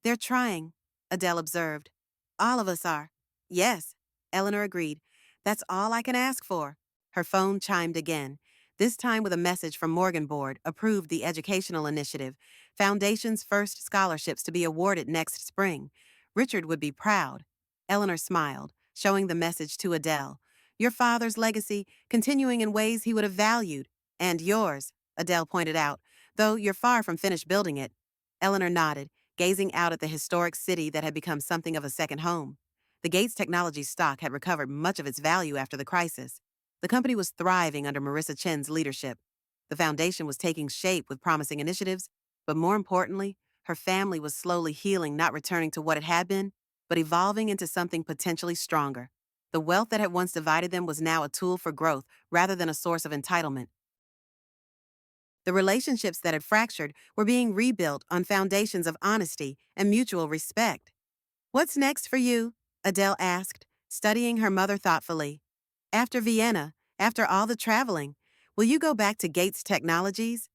"They're trying," Adele observed. "All of us are." "Yes," Eleanor agreed. "That's all I can ask for." Her phone chimed again, this time with a message from Morgan Board, approved the educational initiative, Foundation's first scholarships to be awarded next spring. Richard would be proud. Eleanor smiled, showing the message to Adele. "Your father's legacy, continuing in ways he would have valued. And yours," Adele pointed out, "though you're far from finished building it." Eleanor nodded, gazing out at the historic city that had become something of a second home. The Gates Technologies stock had recovered much of its value after the crisis. The company was thriving under Marissa Chen's leadership. The foundation was taking shape with promising initiatives, but more importantly, her family was slowly healing, not returning to what it had been, but evolving into something potentially stronger. The wealth that had once divided them was now a tool for growth rather than a source of entitlement. The relationships that had fractured were being rebuilt on foundations of honesty and mutual respect. "What's next for you?" Adele asked, studying her mother thoughtfully. "After Vienna, after all the traveling, will you go back to Gates Technologies?"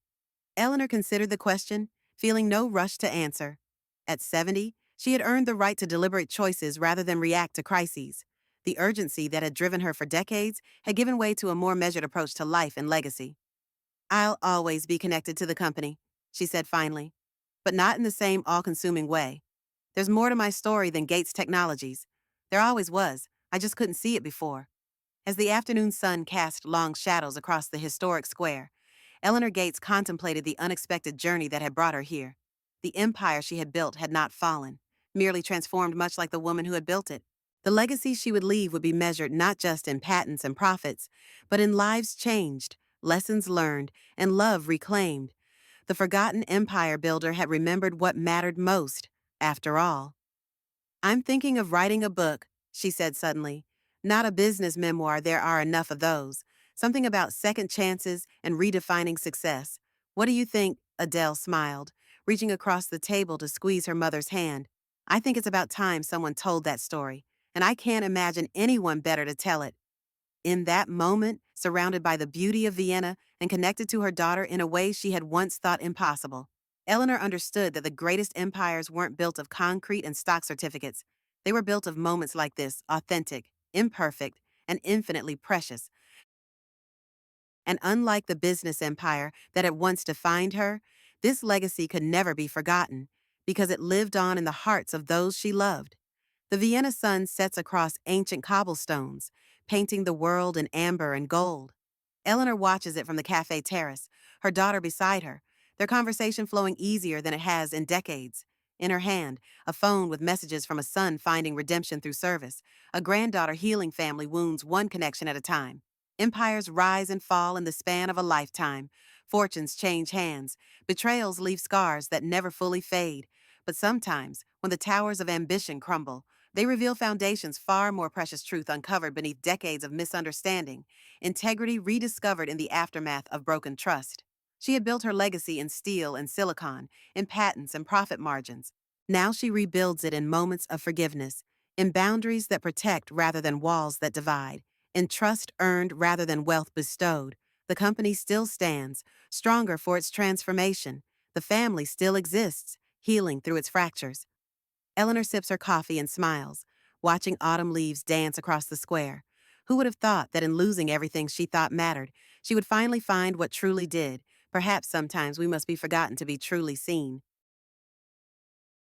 Eleanor considered the question, feeling no rush to answer. At 70, she had earned the right to deliberate choices rather than react to crises. The urgency that had driven her for decades had given way to a more measured approach to life and legacy. "I'll always be connected to the company," she said finally, "but not in the same all-consuming way. There's more to my story than Gates Technologies. There always was. I just couldn't see it before." As the afternoon sun cast long shadows across the historic square, Eleanor Gates contemplated the unexpected journey that had brought her here. The empire she had built had not fallen, merely transformed much like the woman who had built it. The legacy she would leave would be measured not just in patents and profits, but in lives changed, lessons learned, and love reclaimed. The forgotten empire builder had remembered what mattered most, after all. "I'm thinking of writing a book," she said suddenly. "Not a business memoir, there are enough of those. Something about second chances and redefining success. What do you think?" Adele smiled, reaching across the table to squeeze her mother's hand. "I think it's about time someone told that story, and I can't imagine anyone better to tell it." in that moment, surrounded by the beauty of Vienna and connected to her daughter in a way she had once thought impossible. Eleanor understood that the greatest empires weren't built of concrete and stock certificates. They were built of moments like this, authentic, imperfect, and infinitely precious. And unlike the business empire that had once defined her, this legacy could never be forgotten because it lived on in the hearts of those she loved. The Vienna sun sets across ancient cobblestones, painting the world in amber and gold. Eleanor watches it from the cafe terrace, her daughter beside her, their conversation flowing easier than it has in decades. In her hand, a phone with messages from a son finding redemption through service, a granddaughter healing family wounds one connection at a time. Empires rise and fall in the span of a lifetime. Fortunes change hands. Betrayals leave scars that never fully fade. But sometimes, when the towers of ambition crumble, they reveal foundations far more precious truth uncovered beneath decades of misunderstanding, integrity rediscovered in the aftermath of broken trust. She had built her legacy in steel and silicon, in patents and profit margins. Now she rebuilds it in moments of forgiveness, in boundaries that protect rather than walls that divide, in trust earned rather than wealth bestowed. The company still stands, stronger for its transformation. The family still exists, healing through its fractures. Eleanor sips her coffee and smiles, watching autumn leaves dance across the square. Who would have thought that in losing everything she thought mattered, she would finally find what truly did? Perhaps sometimes we must be forgotten to be truly seen.